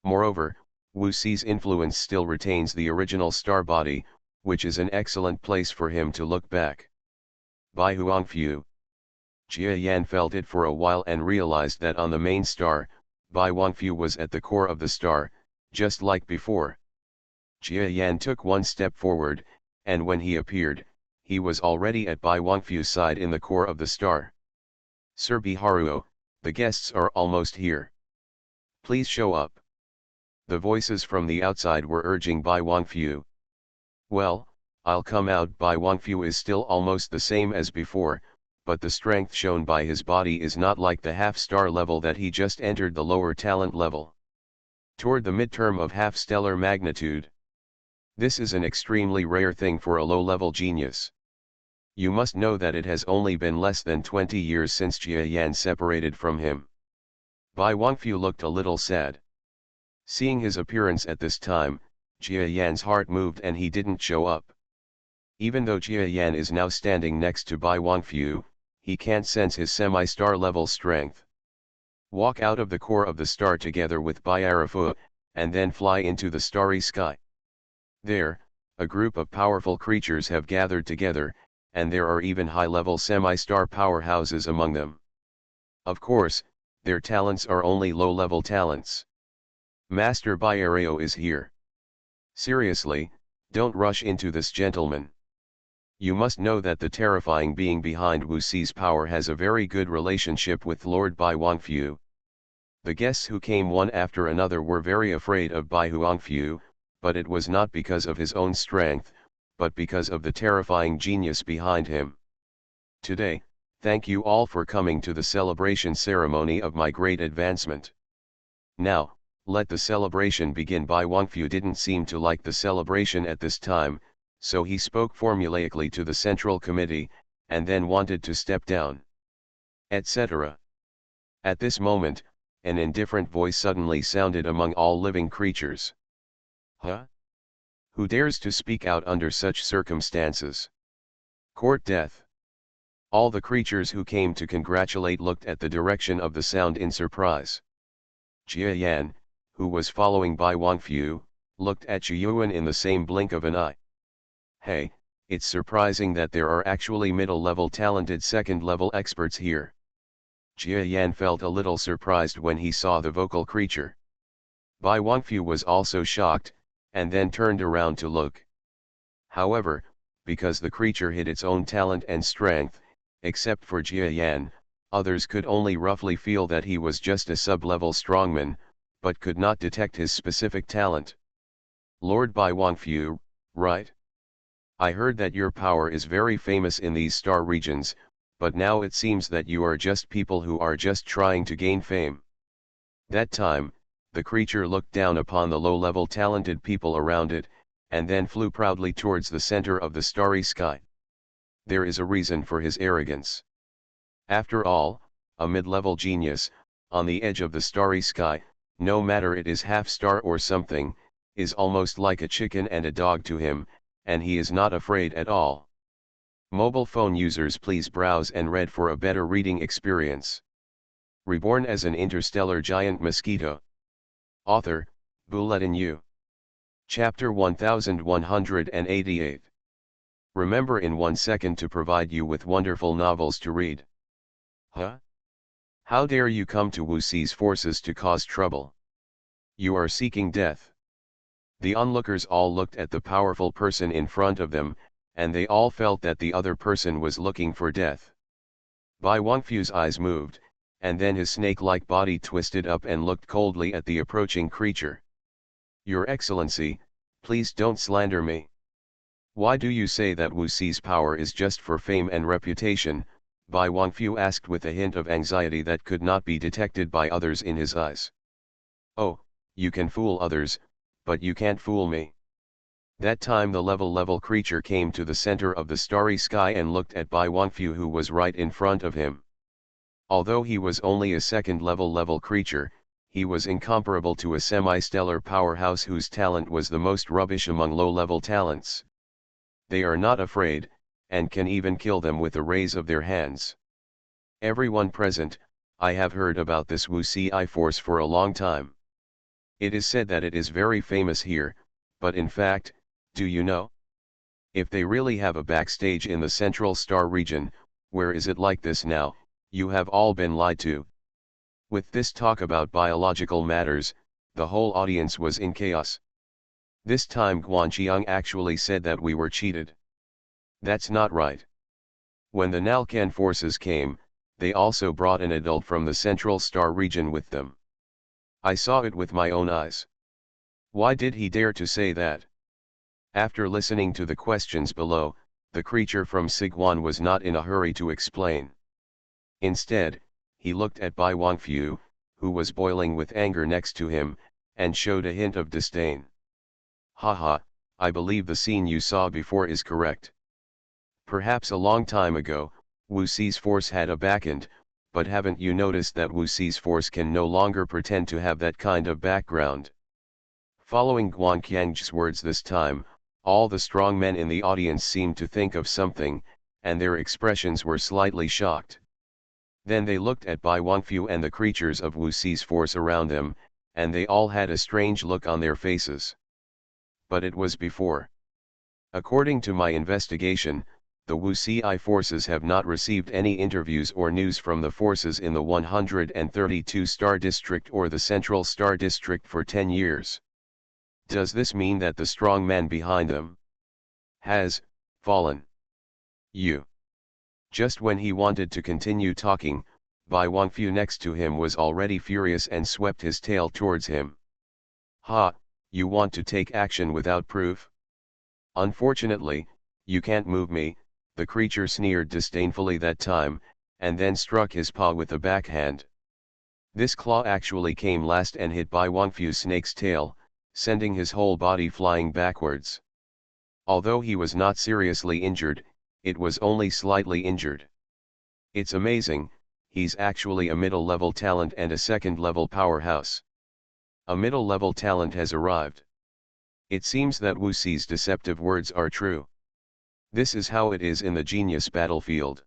Moreover, Wu Xi's influence still retains the original star body, which is an excellent place for him to look back. Bai Huangfu. Jia Yan felt it for a while and realized that on the main star, Bai Huangfu was at the core of the star, just like before. Jia Yan took one step forward, and when he appeared, he was already at Bai Huangfu's side in the core of the star. Sir Biharuo, the guests are almost here. Please show up. The voices from the outside were urging Bai Huangfu. Well, I'll come out. Bai Huangfu is still almost the same as before, but the strength shown by his body is not like the half-star level that he just entered, the lower talent level. Toward the midterm of half-stellar magnitude. This is an extremely rare thing for a low-level genius. You must know that it has only been less than 20 years since Jia Yan separated from him. Bai Huangfu looked a little sad. Seeing his appearance at this time, Jia Yan's heart moved and he didn't show up. Even though Jia Yan is now standing next to Bai Huangfu, he can't sense his semi-star level strength. Walk out of the core of the star together with Bai Arafu, and then fly into the starry sky. There, a group of powerful creatures have gathered together, and there are even high-level semi-star powerhouses among them. Of course, their talents are only low-level talents. Master Bai Areo is here. Seriously, don't rush into this, gentleman. You must know that the terrifying being behind Wu Xi's power has a very good relationship with Lord Bai Huangfu. The guests who came one after another were very afraid of Bai Huangfu, but it was not because of his own strength, but because of the terrifying genius behind him. Today, thank you all for coming to the celebration ceremony of my great advancement. Now, let the celebration begin. Bai Huangfu didn't seem to like the celebration at this time, so he spoke formulaically to the Central Committee, and then wanted to step down, etc. At this moment, an indifferent voice suddenly sounded among all living creatures. Huh? Who dares to speak out under such circumstances? Court death. All the creatures who came to congratulate looked at the direction of the sound in surprise. Jia Yan, who was following Bai Huangfu, looked at Zhu Yuan in the same blink of an eye. Hey, it's surprising that there are actually middle-level talented second-level experts here. Jia Yan felt a little surprised when he saw the vocal creature. Bai Huangfu was also shocked, and then turned around to look. However, because the creature hid its own talent and strength, except for Jia Yan, others could only roughly feel that he was just a sub-level strongman, but could not detect his specific talent. Lord Bai Huangfu, right? I heard that your power is very famous in these star regions, but now it seems that you are just people who are just trying to gain fame. That time, the creature looked down upon the low-level talented people around it, and then flew proudly towards the center of the starry sky. There is a reason for his arrogance. After all, a mid-level genius, on the edge of the starry sky, no matter it is half-star or something, is almost like a chicken and a dog to him, and he is not afraid at all. Mobile phone users, please browse and read for a better reading experience. Reborn as an interstellar giant mosquito. Author, Bulletin U. Chapter 1188. Remember in 1 second to provide you with wonderful novels to read. Huh? How dare you come to Wuxi's forces to cause trouble? You are seeking death. The onlookers all looked at the powerful person in front of them, and they all felt that the other person was looking for death. Bai Wangfu's eyes moved, and then his snake-like body twisted up and looked coldly at the approaching creature. Your Excellency, please don't slander me. Why do you say that Wuxi's power is just for fame and reputation? Bai Wangfu asked with a hint of anxiety that could not be detected by others in his eyes. Oh, you can fool others, but you can't fool me. That time the level creature came to the center of the starry sky and looked at Bai Wangfu, who was right in front of him. Although he was only a second level creature, he was incomparable to a semi-stellar powerhouse whose talent was the most rubbish among low-level talents. They are not afraid, and can even kill them with the raise of their hands. Everyone present, I have heard about this Wuxi force for a long time. It is said that it is very famous here, but in fact, do you know? If they really have a backstage in the Central Star region, where is it like this now? You have all been lied to. With this talk about biological matters, the whole audience was in chaos. This time Guanqiang actually said that we were cheated. That's not right. When the Nalcan forces came, they also brought an adult from the Central Star region with them. I saw it with my own eyes. Why did he dare to say that? After listening to the questions below, the creature from Siguan was not in a hurry to explain. Instead, he looked at Bai Wangfu, who was boiling with anger next to him, and showed a hint of disdain. Haha, I believe the scene you saw before is correct. Perhaps a long time ago, Wuxi's force had a backend, but haven't you noticed that Wuxi's force can no longer pretend to have that kind of background? Following Guanqiang's words this time, all the strong men in the audience seemed to think of something, and their expressions were slightly shocked. Then they looked at Bai Wangfu and the creatures of Wuxi's force around them, and they all had a strange look on their faces. But it was before. According to my investigation, the Wuxi forces have not received any interviews or news from the forces in the 132 Star District or the Central Star District for 10 years. Does this mean that the strong man behind them has fallen? Just when he wanted to continue talking, Bai Wangfu next to him was already furious and swept his tail towards him. Ha, you want to take action without proof? Unfortunately, you can't move me, the creature sneered disdainfully that time, and then struck his paw with a backhand. This claw actually came last and hit Bai Wangfu's snake's tail, sending his whole body flying backwards. Although he was not seriously injured, it was only slightly injured. It's amazing, he's actually a middle-level talent and a second-level powerhouse. A middle-level talent has arrived. It seems that Wuxi's deceptive words are true. This is how it is in the genius battlefield.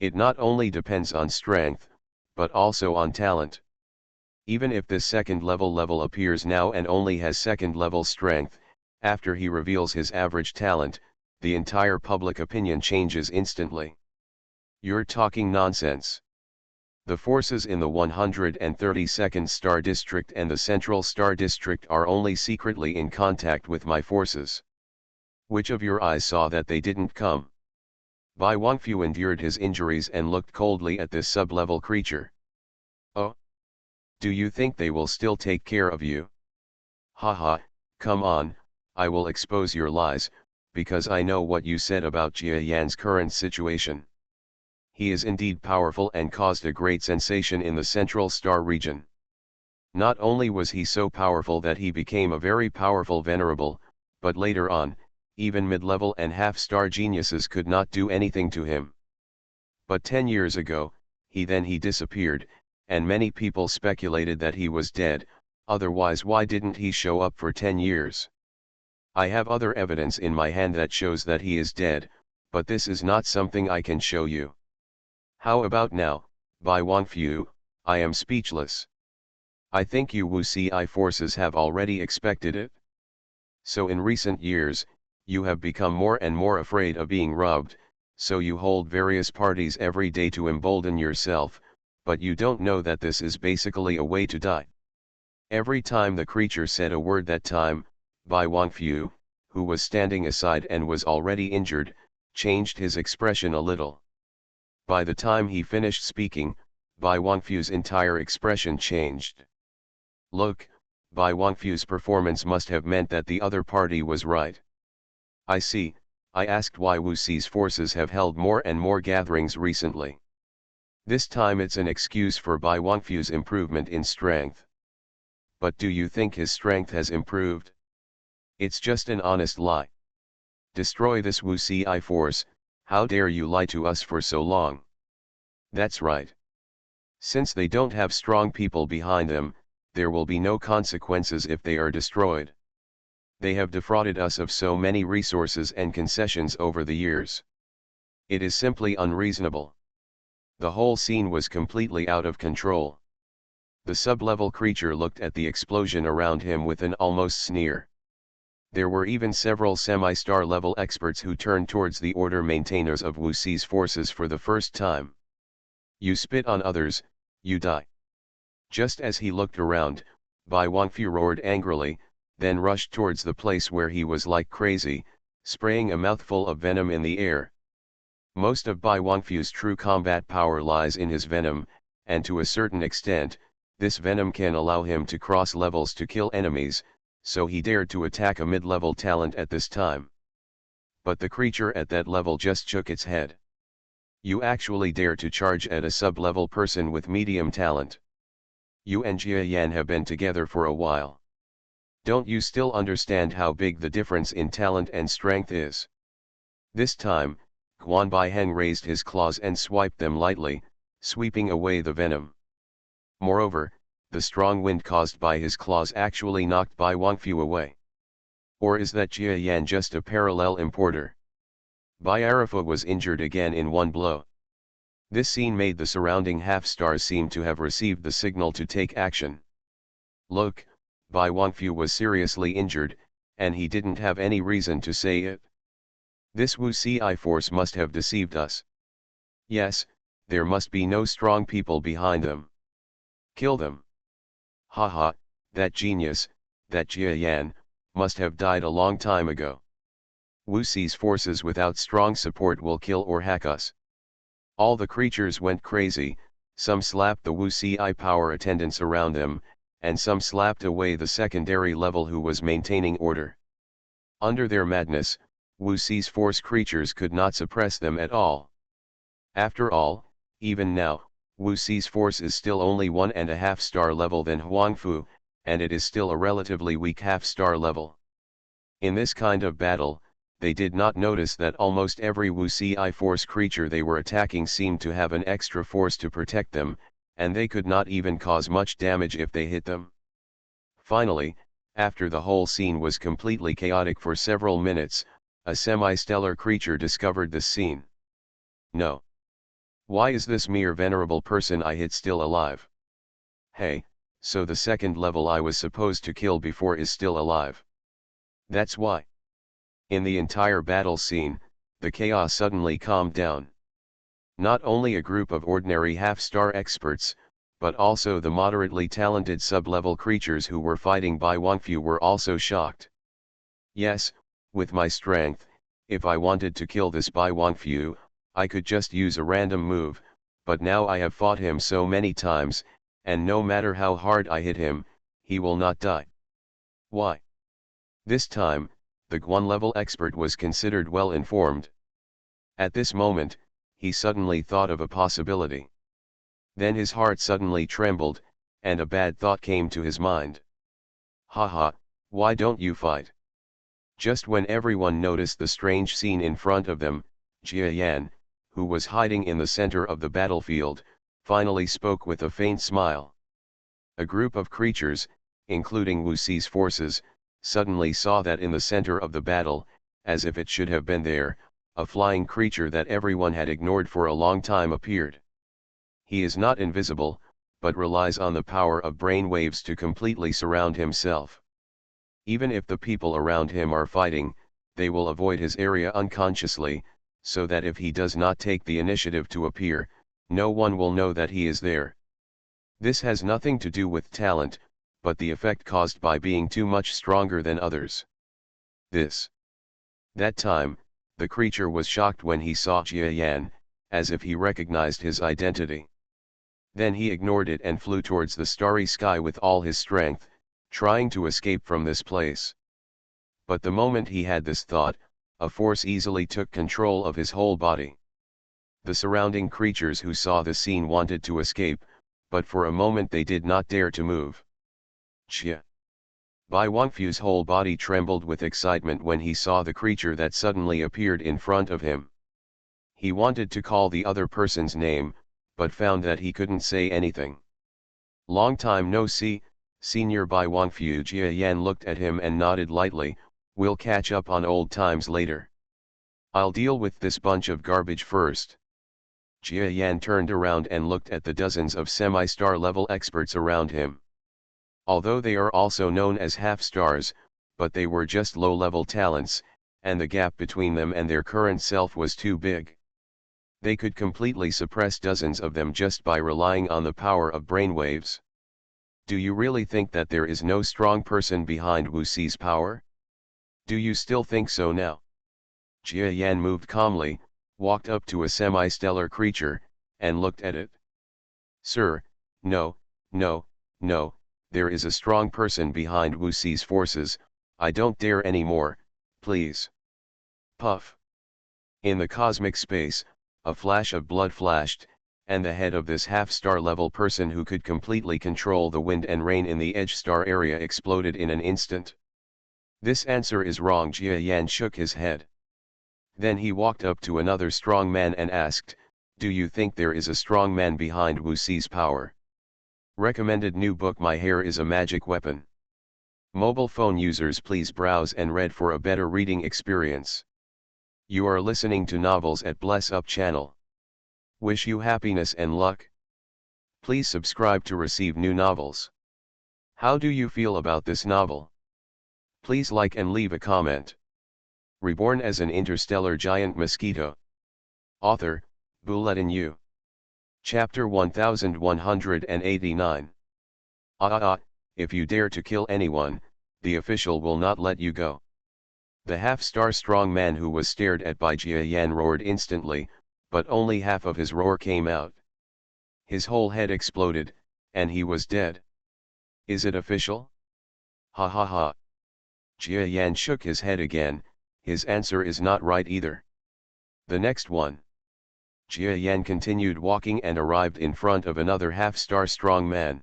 It not only depends on strength, but also on talent. Even if this second-level appears now and only has second-level strength, after he reveals his average talent, the entire public opinion changes instantly. You're talking nonsense. The forces in the 132nd Star District and the Central Star District are only secretly in contact with my forces. Which of your eyes saw that they didn't come? Bai Wangfu endured his injuries and looked coldly at this sub-level creature. Oh? Do you think they will still take care of you? Haha, come on, I will expose your lies, because I know what you said about Jia Yan's current situation. He is indeed powerful and caused a great sensation in the Central Star region. Not only was he so powerful that he became a very powerful venerable, but later on, even mid-level and half-star geniuses could not do anything to him. But 10 years ago, he disappeared, and many people speculated that he was dead, otherwise why didn't he show up for 10 years? I have other evidence in my hand that shows that he is dead, but this is not something I can show you. How about now, Bai Wangfu? I am speechless. I think you Wuci forces have already expected it. So in recent years, you have become more and more afraid of being robbed, so you hold various parties every day to embolden yourself, but you don't know that this is basically a way to die. Every time the creature said a word that time, Bai Wangfu, who was standing aside and was already injured, changed his expression a little. By the time he finished speaking, Bai Wangfu's entire expression changed. Look, Bai Wangfu's performance must have meant that the other party was right. I see. I asked why Wuci's forces have held more and more gatherings recently. This time it's an excuse for Bai Wangfu's improvement in strength. But do you think his strength has improved? It's just an honest lie. Destroy this Wuci force, how dare you lie to us for so long? That's right. Since they don't have strong people behind them, there will be no consequences if they are destroyed. They have defrauded us of so many resources and concessions over the years. It is simply unreasonable. The whole scene was completely out of control. The sub-level creature looked at the explosion around him with an almost sneer. There were even several semi-star level experts who turned towards the order maintainers of Wuci's forces for the first time. You spit on others, you die. Just as he looked around, Bai Wangfu roared angrily, then rushed towards the place where he was like crazy, spraying a mouthful of venom in the air. Most of Bai Wangfu's true combat power lies in his venom, and to a certain extent, this venom can allow him to cross levels to kill enemies, so he dared to attack a mid-level talent at this time. But the creature at that level just shook its head. You actually dare to charge at a sub-level person with medium talent. You and Jia Yan have been together for a while. Don't you still understand how big the difference in talent and strength is? This time, Guan Baiheng raised his claws and swiped them lightly, sweeping away the venom. Moreover, the strong wind caused by his claws actually knocked Bai Wangfu away. Or is that Jia Yan just a parallel importer? Bai Arafa was injured again in one blow. This scene made the surrounding half-stars seem to have received the signal to take action. Look, Bai Wangfu was seriously injured, and he didn't have any reason to say it. This Wuci force must have deceived us. Yes, there must be no strong people behind them. Kill them. Haha, that genius, that Jia Yan, must have died a long time ago. Wuci's forces without strong support will kill or hack us. All the creatures went crazy, some slapped the Wuci power attendants around them, and some slapped away the secondary level who was maintaining order. Under their madness, Wuci's force creatures could not suppress them at all. After all, even now, Wuci's force is still only 1.5 star level than Huangfu, and it is still a relatively weak half-star level. In this kind of battle, they did not notice that almost every Wuci force creature they were attacking seemed to have an extra force to protect them, and they could not even cause much damage if they hit them. Finally, after the whole scene was completely chaotic for several minutes, a semi-stellar creature discovered this scene. No. Why is this mere venerable person I hit still alive? Hey, so the second level I was supposed to kill before is still alive. That's why. In the entire battle scene, the chaos suddenly calmed down. Not only a group of ordinary half-star experts, but also the moderately talented sub-level creatures who were fighting Bai Wangfu were also shocked. Yes, with my strength, if I wanted to kill this Bai Wangfu, I could just use a random move, but now I have fought him so many times, and no matter how hard I hit him, he will not die. Why? This time, the Guan-level expert was considered well informed. At this moment, he suddenly thought of a possibility. Then his heart suddenly trembled, and a bad thought came to his mind. Haha, why don't you fight? Just when everyone noticed the strange scene in front of them, Jia Yan, who was hiding in the center of the battlefield, finally spoke with a faint smile. A group of creatures, including Wuci's forces, suddenly saw that in the center of the battle, as if it should have been there, a flying creature that everyone had ignored for a long time appeared. He is not invisible, but relies on the power of brain waves to completely surround himself. Even if the people around him are fighting, they will avoid his area unconsciously, so that if he does not take the initiative to appear, no one will know that he is there. This has nothing to do with talent, but the effect caused by being too much stronger than others. That time, the creature was shocked when he saw Jia Yan, as if he recognized his identity. Then he ignored it and flew towards the starry sky with all his strength, trying to escape from this place. But the moment he had this thought, a force easily took control of his whole body. The surrounding creatures who saw the scene wanted to escape, but for a moment they did not dare to move. Chia. Bai Wangfu's whole body trembled with excitement when he saw the creature that suddenly appeared in front of him. He wanted to call the other person's name, but found that he couldn't say anything. Long time no see, Senior Bai Wangfu. Jia Yan looked at him and nodded lightly, we'll catch up on old times later. I'll deal with this bunch of garbage first. Jia Yan turned around and looked at the dozens of semi-star level experts around him. Although they are also known as half-stars, but they were just low-level talents, and the gap between them and their current self was too big. They could completely suppress dozens of them just by relying on the power of brainwaves. Do you really think that there is no strong person behind Wu Xi's power? Do you still think so now? Jia Yan moved calmly, walked up to a semi-stellar creature, and looked at it. Sir, no, there is a strong person behind Wu Xi's forces, I don't dare anymore, please. Puff. In the cosmic space, a flash of blood flashed, and the head of this half-star level person who could completely control the wind and rain in the edge star area exploded in an instant. This answer is wrong. Jia Yan shook his head. Then he walked up to another strong man and asked, do you think there is a strong man behind Wu Xi's power? Recommended new book My Hair is a Magic Weapon. Mobile phone users please browse and read for a better reading experience. You are listening to Novels at Bless Up channel. Wish you happiness and luck. Please subscribe to receive new novels. How do you feel about this novel? Please like and leave a comment. Reborn as an interstellar giant mosquito. Author, Bulletin U. Chapter 1189. If you dare to kill anyone, the official will not let you go. The half-star strong man who was stared at by Jia Yan roared instantly, but only half of his roar came out. His whole head exploded, and he was dead. Is it official? Ha ha ha. Jia Yan shook his head again, his answer is not right either. The next one. Jia Yan continued walking and arrived in front of another half-star strong man.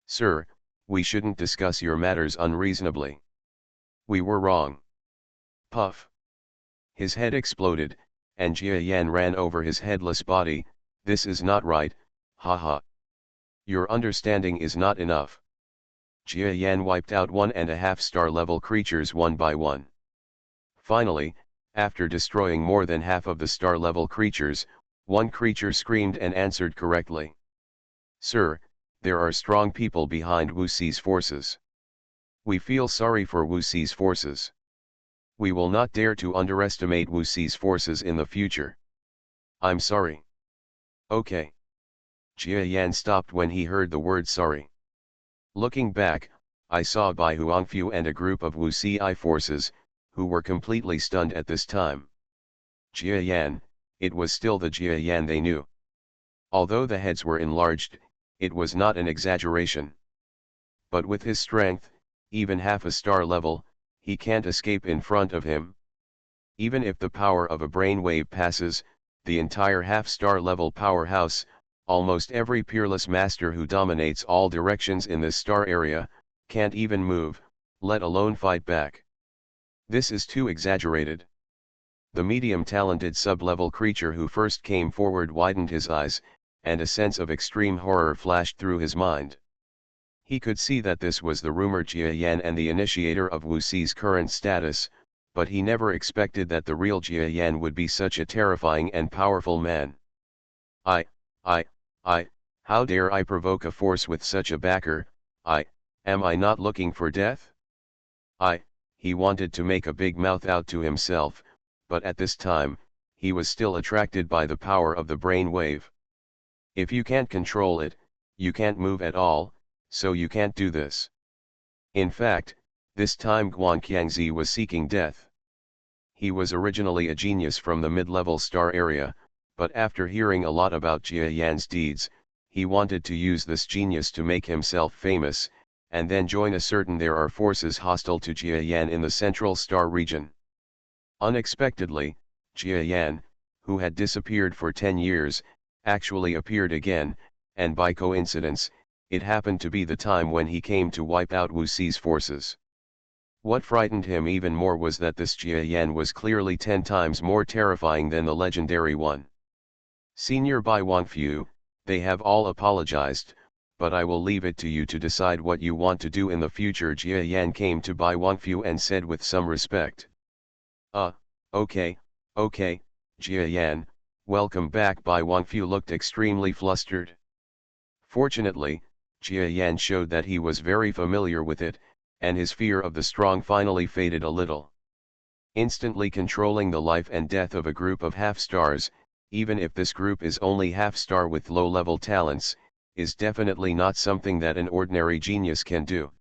Sir, we shouldn't discuss your matters unreasonably. We were wrong. Puff. His head exploded, and Jia Yan ran over his headless body. This is not right, haha. Your understanding is not enough. Jia Yan wiped out 1.5-star level creatures one by one. Finally, after destroying more than half of the star level creatures, one creature screamed and answered correctly. Sir, there are strong people behind Wu Xi's forces. We feel sorry for Wu Xi's forces. We will not dare to underestimate Wu Xi's forces in the future. I'm sorry. Okay. Jia Yan stopped when he heard the word sorry. Looking back, I saw Bai Huangfu and a group of Wu Xi forces, who were completely stunned at this time. Jia Yan, it was still the Jia Yan they knew. Although the heads were enlarged, it was not an exaggeration. But with his strength, even half a star level, he can't escape in front of him. Even if the power of a brainwave passes, the entire half-star level powerhouse, almost every peerless master who dominates all directions in this star area, can't even move, let alone fight back. This is too exaggerated. The medium-talented sub-level creature who first came forward widened his eyes, and a sense of extreme horror flashed through his mind. He could see that this was the rumored Jia Yan and the initiator of Wu Xi's current status, but he never expected that the real Jia Yan would be such a terrifying and powerful man. I, I, how dare I provoke a force with such a backer? Am I not looking for death? He wanted to make a big mouth out to himself, but at this time, he was still attracted by the power of the brain wave. If you can't control it, you can't move at all, so you can't do this. In fact, this time Guan Qiangzi was seeking death. He was originally a genius from the mid-level star area, but after hearing a lot about Jia Yan's deeds, he wanted to use this genius to make himself famous, and then join a certain there are forces hostile to Jia Yan in the central star region. Unexpectedly, Jia Yan, who had disappeared for 10 years, actually appeared again, and by coincidence, it happened to be the time when he came to wipe out Wu Xi's forces. What frightened him even more was that this Jia Yan was clearly 10 times more terrifying than the legendary one. Senior Bai Wangfu, they have all apologized, but I will leave it to you to decide what you want to do in the future. Jia Yan came to Bai Wangfu and said with some respect. Okay, Jia Yan, welcome back. Bai Wangfu looked extremely flustered. Fortunately, Jia Yan showed that he was very familiar with it, and his fear of the strong finally faded a little. Instantly controlling the life and death of a group of half-stars, even if this group is only half-star with low-level talents, is definitely not something that an ordinary genius can do.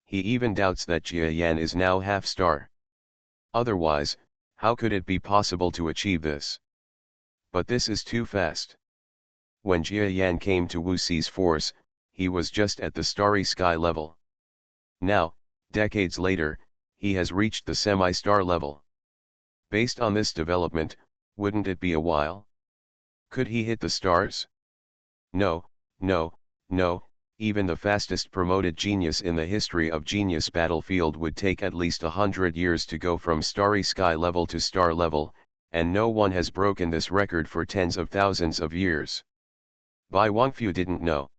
He even doubts that Jia Yan is now half-star. Otherwise, how could it be possible to achieve this? But this is too fast. When Jia Yan came to Wu Xi's force, he was just at the starry sky level. Now, decades later, he has reached the semi-star level. Based on this development, wouldn't it be a while? Could he hit the stars? No, even the fastest promoted genius in the history of genius battlefield would take at least 100 years to go from starry sky level to star level, and no one has broken this record for tens of thousands of years. Bai Wangfu didn't know.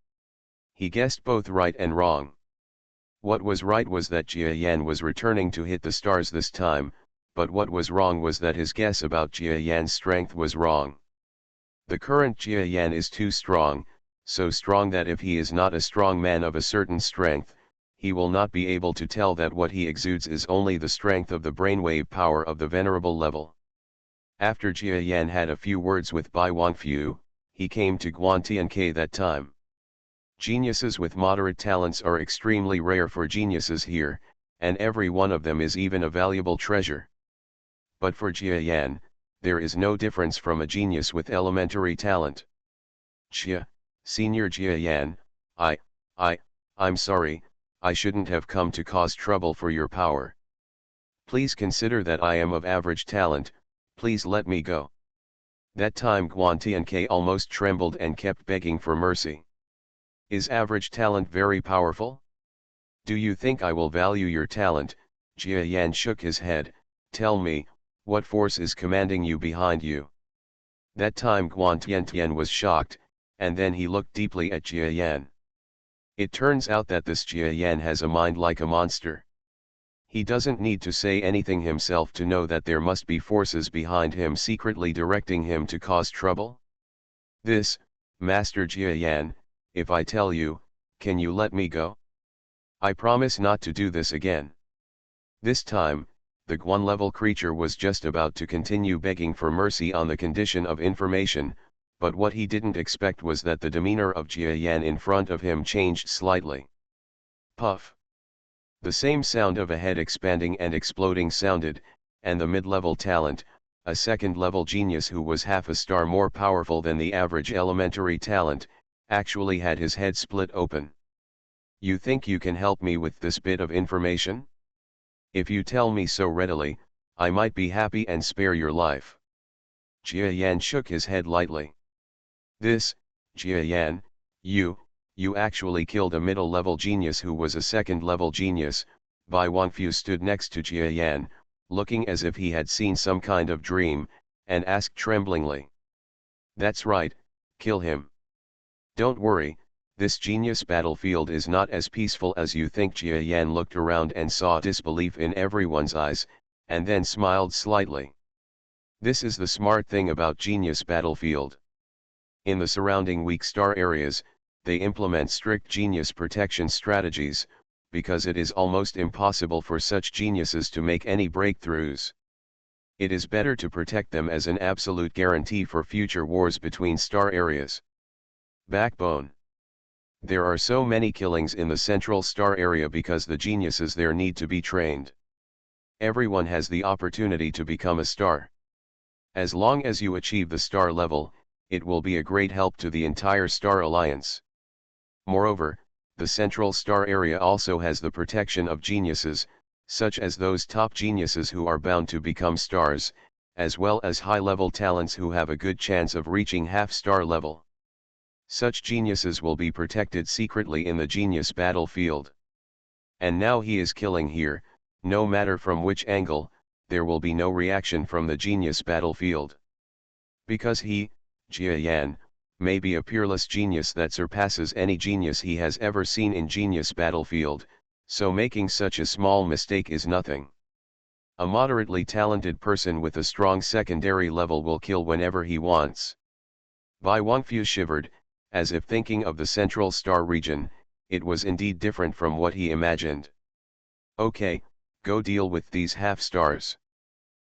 He guessed both right and wrong. What was right was that Jia Yan was returning to hit the stars this time, but what was wrong was that his guess about Jia Yan's strength was wrong. The current Jia Yan is too strong, so strong that if he is not a strong man of a certain strength, he will not be able to tell that what he exudes is only the strength of the brainwave power of the venerable level. After Jia Yan had a few words with Bai Wangfu, he came to Guan Tianke that time. Geniuses with moderate talents are extremely rare for geniuses here, and every one of them is even a valuable treasure. But for Jia Yan, there is no difference from a genius with elementary talent. Senior Jia Yan, I'm sorry, I shouldn't have come to cause trouble for your power. Please consider that I am of average talent, please let me go. That time Guan Tianke almost trembled and kept begging for mercy. Is average talent very powerful? Do you think I will value your talent? Jia Yan shook his head. Tell me, what force is commanding you behind you? That time Guan Tiantian was shocked, and then he looked deeply at Jia Yan. It turns out that this Jia Yan has a mind like a monster. He doesn't need to say anything himself to know that there must be forces behind him secretly directing him to cause trouble. This, Master Jia Yan, if I tell you, can you let me go? I promise not to do this again. This time, the Guan-level creature was just about to continue begging for mercy on the condition of information, but what he didn't expect was that the demeanor of Jia Yan in front of him changed slightly. Puff. The same sound of a head expanding and exploding sounded, and the mid-level talent, a second-level genius who was half a star more powerful than the average elementary talent, actually had his head split open. You think you can help me with this bit of information? If you tell me so readily, I might be happy and spare your life. Jia Yan shook his head lightly. This, Jia Yan, you actually killed a middle-level genius who was a second-level genius. Bai Wangfu stood next to Jia Yan, looking as if he had seen some kind of dream, and asked tremblingly. That's right, kill him. Don't worry, this genius battlefield is not as peaceful as you think. Jia Yan looked around and saw disbelief in everyone's eyes, and then smiled slightly. This is the smart thing about Genius Battlefield. In the surrounding weak star areas, they implement strict genius protection strategies, because it is almost impossible for such geniuses to make any breakthroughs. It is better to protect them as an absolute guarantee for future wars between star areas. Backbone. There are so many killings in the central star area because the geniuses there need to be trained. Everyone has the opportunity to become a star. As long as you achieve the star level, it will be a great help to the entire Star Alliance. Moreover, the central star area also has the protection of geniuses, such as those top geniuses who are bound to become stars, as well as high-level talents who have a good chance of reaching half-star level. Such geniuses will be protected secretly in the genius battlefield. And now he is killing here, no matter from which angle, there will be no reaction from the genius battlefield. Because he, Jia Yan, may be a peerless genius that surpasses any genius he has ever seen in genius battlefield, so making such a small mistake is nothing. A moderately talented person with a strong secondary level will kill whenever he wants. Bai Wangfu shivered, as if thinking of the central star region. It was indeed different from what he imagined. Okay, go deal with these half-stars.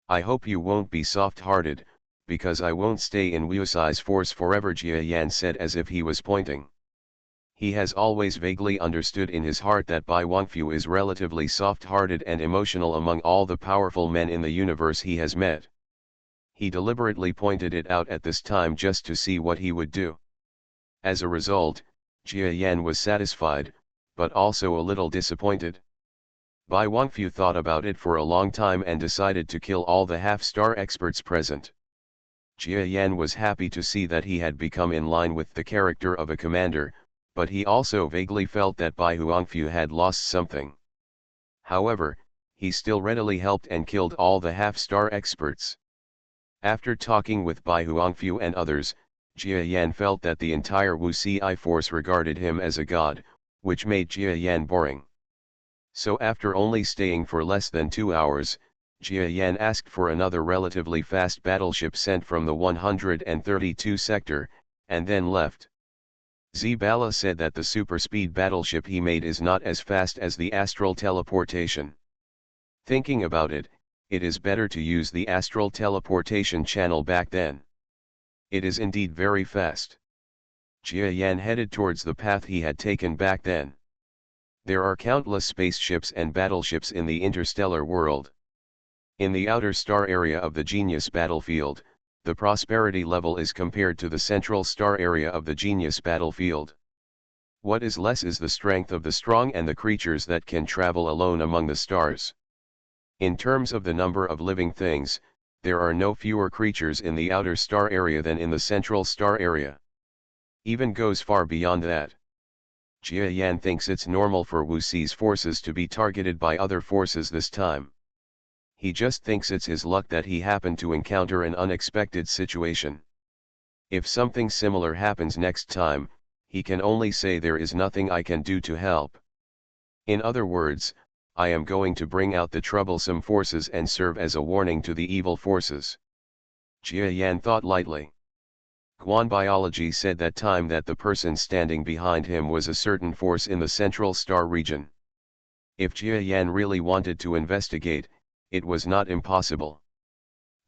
I hope you won't be soft-hearted, because I won't stay in Wu Sai's force forever, Jia Yan said as if he was pointing. He has always vaguely understood in his heart that Bai Wangfu is relatively soft-hearted and emotional among all the powerful men in the universe he has met. He deliberately pointed it out at this time just to see what he would do. As a result, Jia Yan was satisfied, but also a little disappointed. Bai Wangfu thought about it for a long time and decided to kill all the half-star experts present. Jia Yan was happy to see that he had become in line with the character of a commander, but he also vaguely felt that Bai Huangfu had lost something. However, he still readily helped and killed all the half-star experts. After talking with Bai Huangfu and others, Jia Yan felt that the entire Wu Ci force regarded him as a god, which made Jia Yan boring. So after only staying for less than 2 hours, Jia Yan asked for another relatively fast battleship sent from the 132 sector, and then left. Zibala said that the super-speed battleship he made is not as fast as the astral teleportation. Thinking about it, it is better to use the astral teleportation channel back then. It is indeed very fast. Jia Yan headed towards the path he had taken back then. There are countless spaceships and battleships in the interstellar world. In the outer star area of the Genius battlefield, the prosperity level is compared to the central star area of the Genius battlefield. What is less is the strength of the strong and the creatures that can travel alone among the stars. In terms of the number of living things, there are no fewer creatures in the outer star area than in the central star area. Even goes far beyond that. Jia Yan thinks it's normal for Wu Ci's forces to be targeted by other forces this time. He just thinks it's his luck that he happened to encounter an unexpected situation. If something similar happens next time, he can only say there is nothing I can do to help. In other words, I am going to bring out the troublesome forces and serve as a warning to the evil forces. Jia Yan thought lightly. Guan Biology said that time that the person standing behind him was a certain force in the central star region. If Jia Yan really wanted to investigate, it was not impossible.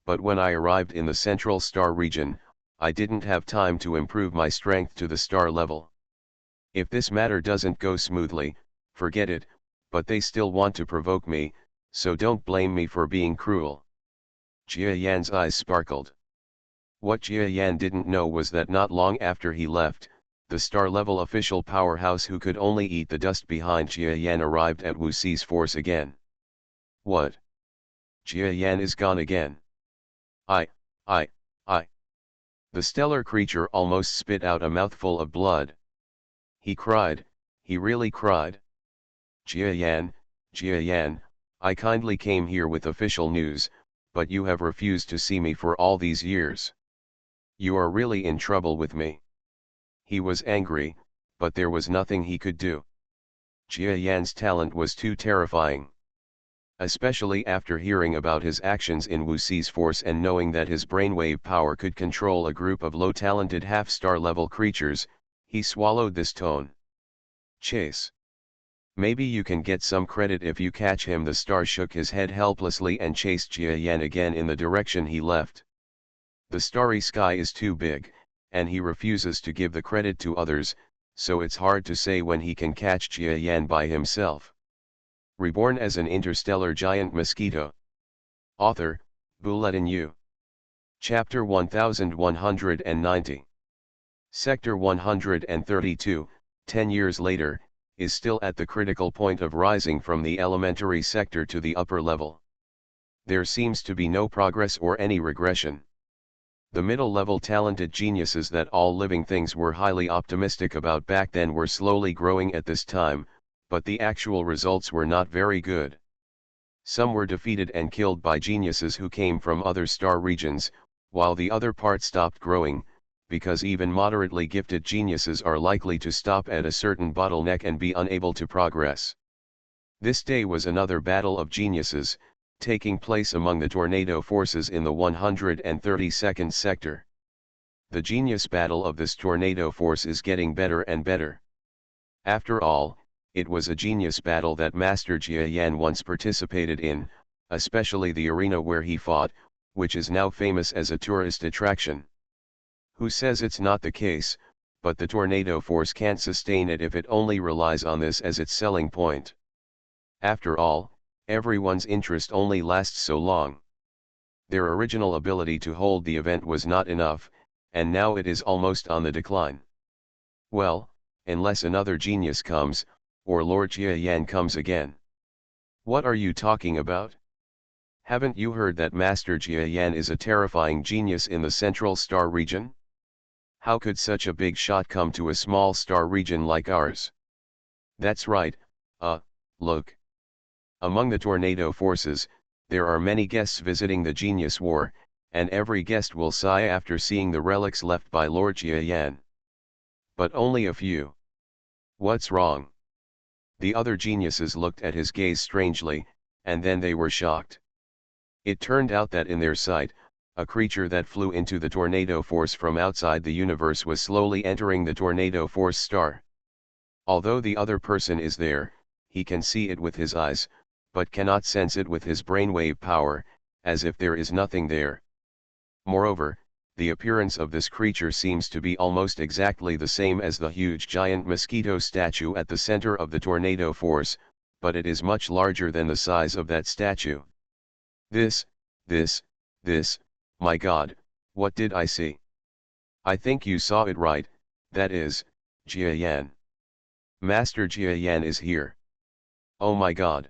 But when I arrived in the central star region, I didn't have time to improve my strength to the star level. If this matter doesn't go smoothly, forget it, but they still want to provoke me, so don't blame me for being cruel. Jia Yan's eyes sparkled. What Jia Yan didn't know was that not long after he left, the star-level official powerhouse who could only eat the dust behind Jia Yan arrived at Wu Ci's force again. What? Jia Yan is gone again. I. The stellar creature almost spit out a mouthful of blood. He cried, he really cried. Jia Yan, I kindly came here with official news, but you have refused to see me for all these years. You are really in trouble with me. He was angry, but there was nothing he could do. Jia Yan's talent was too terrifying. especially after hearing about his actions in Wuxi's force and knowing that his brainwave power could control a group of low-talented half-star level creatures. He swallowed this tone. Chase. Maybe you can get some credit if you catch him. The star shook his head helplessly and chased Jia Yan again in the direction he left. The starry sky is too big, and he refuses to give the credit to others, so it's hard to say when he can catch Jia Yan by himself. Reborn as an interstellar giant mosquito. Author, Bulletin U. Chapter 1190. Sector 132, 10 years later, is still at the critical point of rising from the elementary sector to the upper level. There seems to be no progress or any regression. The middle-level talented geniuses that all living things were highly optimistic about back then were slowly growing at this time, but the actual results were not very good. Some were defeated and killed by geniuses who came from other star regions, while the other part stopped growing, because even moderately gifted geniuses are likely to stop at a certain bottleneck and be unable to progress. This day was another battle of geniuses, taking place among the tornado forces in the 132nd sector. The genius battle of this tornado force is getting better and better. After all, it was a genius battle that Master Jia Yan once participated in, especially the arena where he fought, which is now famous as a tourist attraction. Who says it's not the case, but the tornado force can't sustain it if it only relies on this as its selling point. After all, everyone's interest only lasts so long. Their original ability to hold the event was not enough, and now it is almost on the decline. Well, unless another genius comes, or Lord Jia Yan comes again. What are you talking about? Haven't you heard that Master Jia Yan is a terrifying genius in the central star region? How could such a big shot come to a small star region like ours? That's right, look. Among the tornado forces, there are many guests visiting the Genius War, and every guest will sigh after seeing the relics left by Lord Jia Yan. But only a few. What's wrong? The other geniuses looked at his gaze strangely, and then they were shocked. It turned out that in their sight, a creature that flew into the tornado force from outside the universe was slowly entering the tornado force star. Although the other person is there, he can see it with his eyes, but cannot sense it with his brainwave power, as if there is nothing there. Moreover, the appearance of this creature seems to be almost exactly the same as the huge giant mosquito statue at the center of the tornado force, but it is much larger than the size of that statue. This, my God, what did I see? I think you saw it right, that is, Jia Yan. Master Jia Yan is here. Oh my God.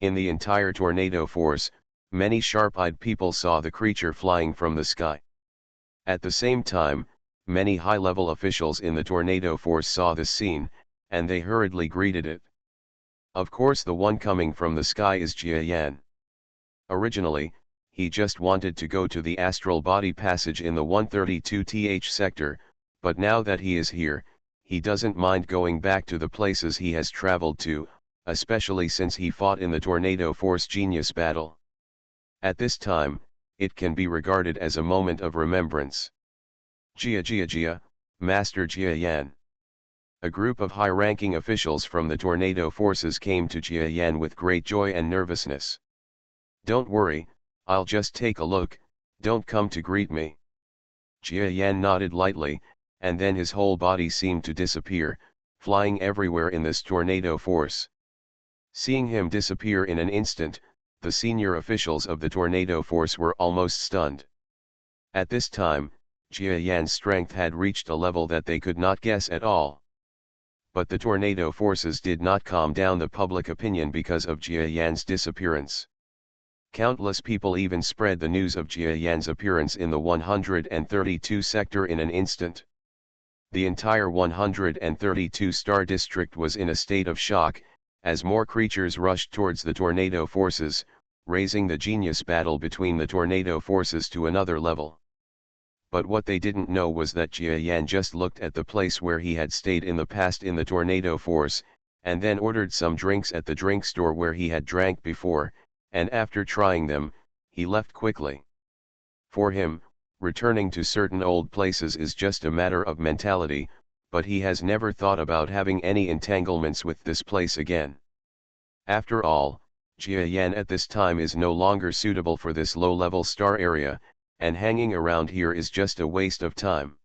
In the entire tornado force, many sharp-eyed people saw the creature flying from the sky. At the same time, many high-level officials in the tornado force saw this scene, and they hurriedly greeted it. Of course the one coming from the sky is Jia Yan. Originally, he just wanted to go to the astral body passage in the 132th sector, but now that he is here, he doesn't mind going back to the places he has traveled to, especially since he fought in the tornado force genius battle. At this time, it can be regarded as a moment of remembrance. Jia, Master Jia Yan. A group of high-ranking officials from the tornado forces came to Jia Yan with great joy and nervousness. Don't worry, I'll just take a look, don't come to greet me. Jia Yan nodded lightly, and then his whole body seemed to disappear, flying everywhere in this tornado force. Seeing him disappear in an instant, the senior officials of the tornado force were almost stunned. At this time, Jia Yan's strength had reached a level that they could not guess at all. But the tornado forces did not calm down the public opinion because of Jia Yan's disappearance. Countless people even spread the news of Jia Yan's appearance in the 132 sector in an instant. The entire 132 star district was in a state of shock, as more creatures rushed towards the tornado forces, raising the genius battle between the tornado forces to another level. But what they didn't know was that Jia Yan just looked at the place where he had stayed in the past in the tornado force, and then ordered some drinks at the drink store where he had drank before, and after trying them, he left quickly. For him, returning to certain old places is just a matter of mentality, but he has never thought about having any entanglements with this place again. After all, Jiayan at this time is no longer suitable for this low-level star area, and hanging around here is just a waste of time.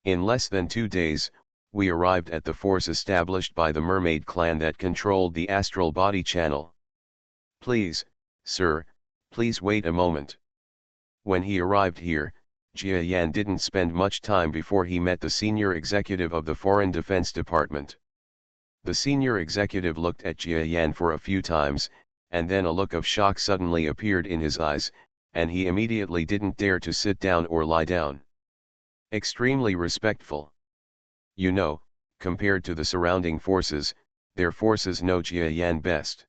In less than 2 days, we arrived at the force established by the mermaid clan that controlled the astral body channel. Please, sir, please wait a moment. When he arrived here, Jiayan didn't spend much time before he met the senior executive of the Foreign Defense Department. The senior executive looked at Jiayan for a few times, and then a look of shock suddenly appeared in his eyes, and he immediately didn't dare to sit down or lie down. Extremely respectful. You know, compared to the surrounding forces, their forces know Jiayan best.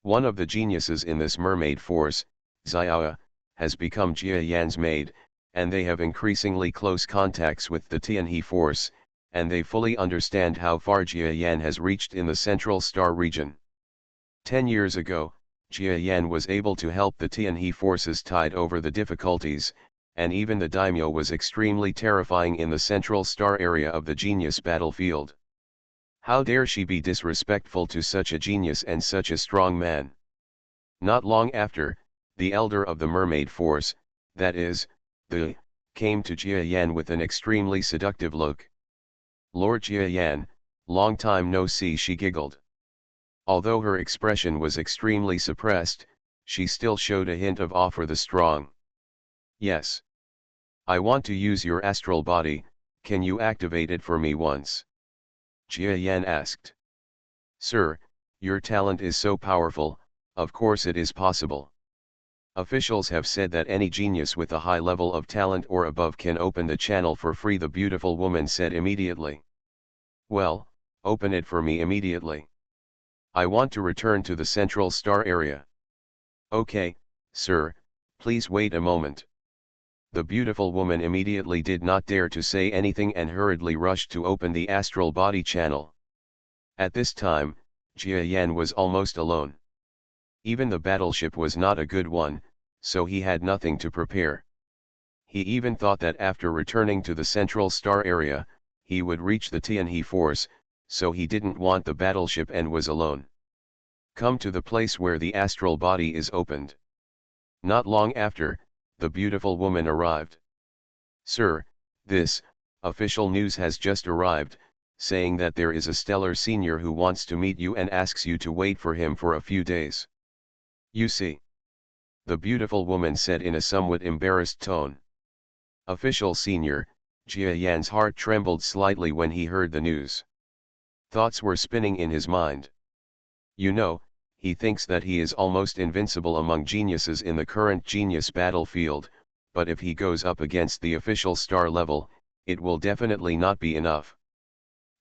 One of the geniuses in this mermaid force, Xiao, has become Jiayan's maid, and they have increasingly close contacts with the Tianhe force, and they fully understand how far Jiayan has reached in the Central Star region. 10 years ago, Jiayan was able to help the Tianhe forces tide over the difficulties, and even the daimyo was extremely terrifying in the Central Star area of the genius battlefield. How dare she be disrespectful to such a genius and such a strong man? Not long after, the elder of the mermaid force, that is, the, came to Jiayan with an extremely seductive look. Lord Jiayan, long time no see, she giggled. Although her expression was extremely suppressed, she still showed a hint of awe for the strong. Yes. I want to use your astral body, can you activate it for me once? Jiayan asked. Sir, your talent is so powerful, of course it is possible. Officials have said that any genius with a high level of talent or above can open the channel for free, the beautiful woman said immediately. Well, open it for me immediately. I want to return to the Central Star area. Okay, sir, please wait a moment. The beautiful woman immediately did not dare to say anything and hurriedly rushed to open the astral body channel. At this time, Jiayan was almost alone. Even the battleship was not a good one, so he had nothing to prepare. He even thought that after returning to the Central Star area, he would reach the Tianhe force, so he didn't want the battleship and was alone. Come to the place where the astral body is opened. Not long after, the beautiful woman arrived. Sir, this, official news has just arrived, saying that there is a stellar senior who wants to meet you and asks you to wait for him for a few days. You see. The beautiful woman said in a somewhat embarrassed tone. Official senior, Jiayan's heart trembled slightly when he heard the news. Thoughts were spinning in his mind. You know, he thinks that he is almost invincible among geniuses in the current genius battlefield, but if he goes up against the official star level, it will definitely not be enough.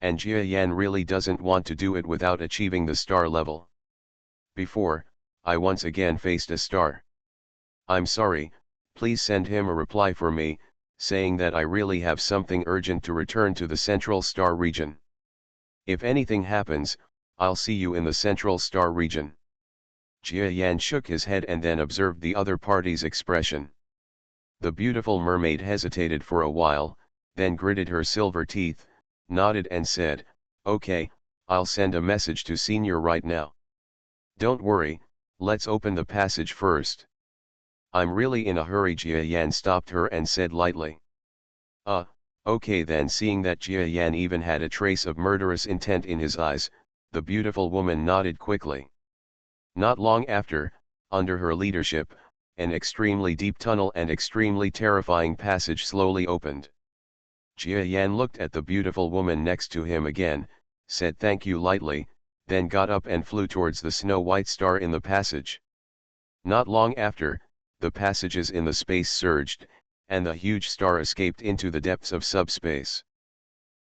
And Jiayan really doesn't want to do it without achieving the star level. Before, I once again faced a star. I'm sorry, please send him a reply for me, saying that I really have something urgent to return to the Central Star region. If anything happens, I'll see you in the Central Star region. Jiayan shook his head and then observed the other party's expression. The beautiful mermaid hesitated for a while, then gritted her silver teeth, nodded and said, Okay, I'll send a message to Senior right now. Don't worry, let's open the passage first. I'm really in a hurry. Jiayan stopped her and said lightly. Okay then. Seeing that Jiayan even had a trace of murderous intent in his eyes, the beautiful woman nodded quickly. Not long after, under her leadership, an extremely deep tunnel and extremely terrifying passage slowly opened. Jiayan looked at the beautiful woman next to him again, said thank you lightly, then got up and flew towards the snow-white star in the passage. Not long after, the passages in the space surged, and the huge star escaped into the depths of subspace.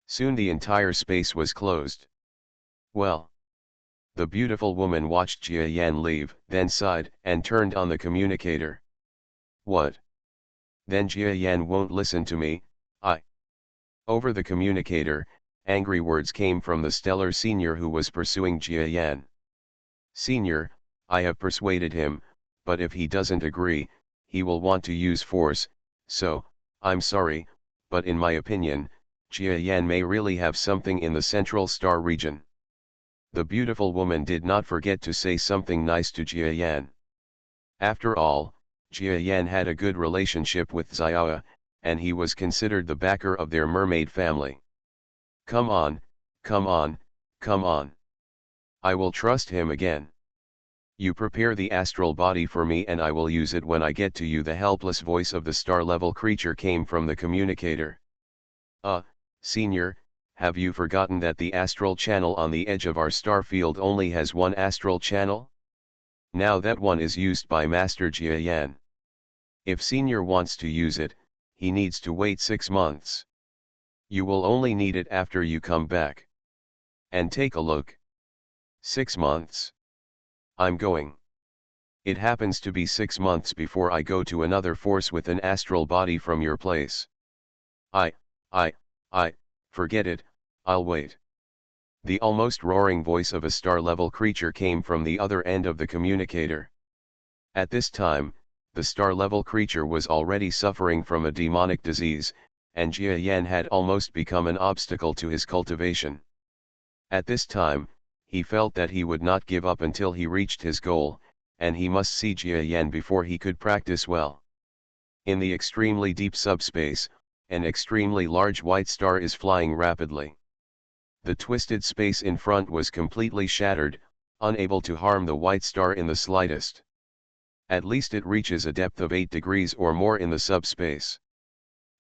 Soon the entire space was closed. Well. The beautiful woman watched Jiayan leave, then sighed and turned on the communicator. What? Then Jiayan won't listen to me, Over the communicator, Angry words came from the stellar senior who was pursuing Jia Yan. Senior, I have persuaded him, but if he doesn't agree, he will want to use force, so, I'm sorry, but in my opinion, Jia Yan may really have something in the central star region. The beautiful woman did not forget to say something nice to Jia Yan. After all, Jia Yan had a good relationship with Xiao, and he was considered the backer of their mermaid family. Come on, come on, come on. I will trust him again. You prepare the astral body for me and I will use it when I get to you. The helpless voice of the star-level creature came from the communicator. Senior, have you forgotten that the astral channel on the edge of our star field only has one astral channel? Now that one is used by Master Jia Yan. If Senior wants to use it, he needs to wait 6 months. You will only need it after you come back. And take a look. 6 months. I'm going. It happens to be 6 months before I go to another force with an astral body from your place. Forget it, I'll wait. The almost roaring voice of a star-level creature came from the other end of the communicator. At this time, the star-level creature was already suffering from a demonic disease, and Jia Yan had almost become an obstacle to his cultivation. At this time, he felt that he would not give up until he reached his goal, and he must see Jia Yan before he could practice well. In the extremely deep subspace, an extremely large white star is flying rapidly. The twisted space in front was completely shattered, unable to harm the white star in the slightest. At least it reaches a depth of 8 degrees or more in the subspace.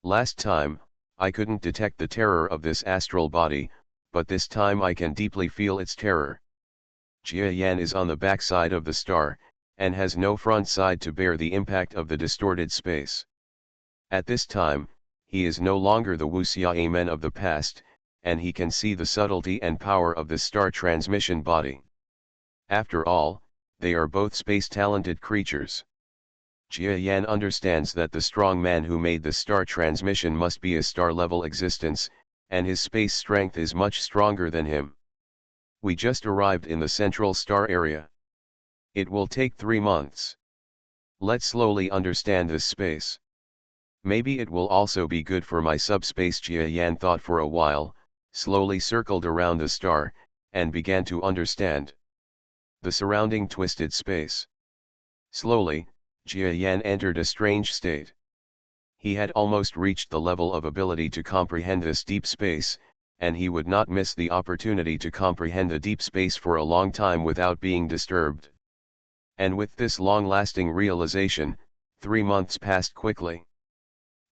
Last time, I couldn't detect the terror of this astral body, but this time I can deeply feel its terror. Jia Yan is on the backside of the star, and has no front side to bear the impact of the distorted space. At this time, he is no longer the Wu Xiamen of the past, and he can see the subtlety and power of the star transmission body. After all, they are both space-talented creatures. Jia Yan understands that the strong man who made the star transmission must be a star-level existence, and his space strength is much stronger than him. We just arrived in the central star area. It will take 3 months. Let's slowly understand this space. Maybe it will also be good for my subspace. Jia Yan thought for a while, slowly circled around the star, and began to understand the surrounding twisted space. Slowly, Jia Yan entered a strange state. He had almost reached the level of ability to comprehend this deep space, and he would not miss the opportunity to comprehend the deep space for a long time without being disturbed. And with this long-lasting realization, 3 months passed quickly.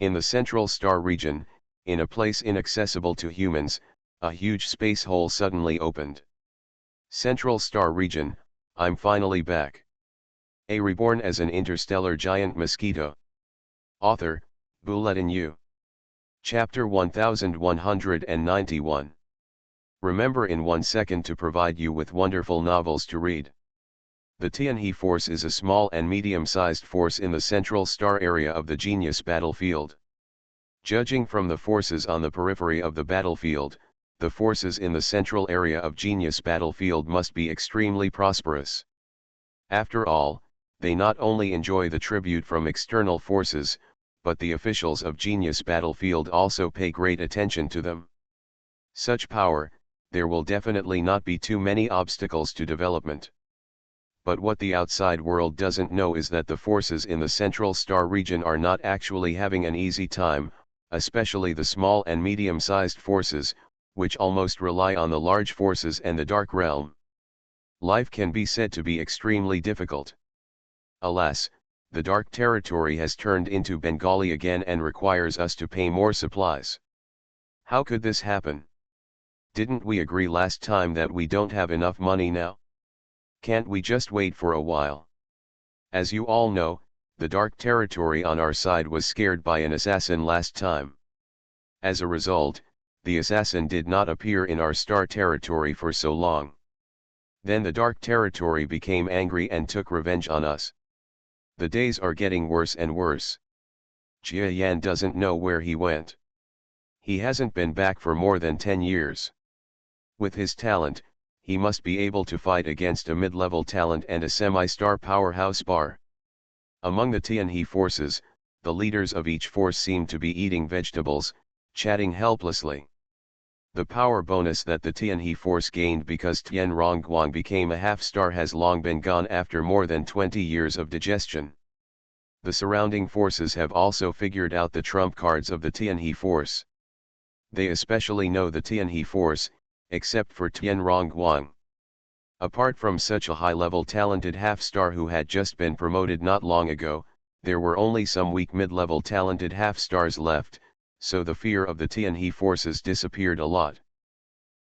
In the central star region, in a place inaccessible to humans, a huge space hole suddenly opened. Central star region, I'm finally back. A Reborn as an interstellar giant mosquito. Author, Bulletin U. Chapter 1191. Remember in 1 second to provide you with wonderful novels to read. The Tianhe force is a small and medium-sized force in the central star area of the Genius battlefield. Judging from the forces on the periphery of the battlefield, the forces in the central area of Genius battlefield must be extremely prosperous. After all, they not only enjoy the tribute from external forces, but the officials of Genius battlefield also pay great attention to them. Such power, there will definitely not be too many obstacles to development. But what the outside world doesn't know is that the forces in the central star region are not actually having an easy time, especially the small and medium-sized forces, which almost rely on the large forces and the dark realm. Life can be said to be extremely difficult. Alas, the dark territory has turned into Bengali again and requires us to pay more supplies. How could this happen? Didn't we agree last time that we don't have enough money now? Can't we just wait for a while? As you all know, the dark territory on our side was scared by an assassin last time. As a result, the assassin did not appear in our star territory for so long. Then the dark territory became angry and took revenge on us. The days are getting worse and worse. Jia Yan doesn't know where he went. He hasn't been back for more than 10 years. With his talent, he must be able to fight against a mid-level talent and a semi-star powerhouse bar. Among the Tianhe forces, the leaders of each force seem to be eating vegetables, chatting helplessly. The power bonus that the Tianhe force gained because Tian Rongguang became a half-star has long been gone after more than 20 years of digestion. The surrounding forces have also figured out the trump cards of the Tianhe force. They especially know the Tianhe force, except for Tian Rongguang. Apart from such a high-level talented half-star who had just been promoted not long ago, there were only some weak mid-level talented half-stars left, so the fear of the Tianhe forces disappeared a lot.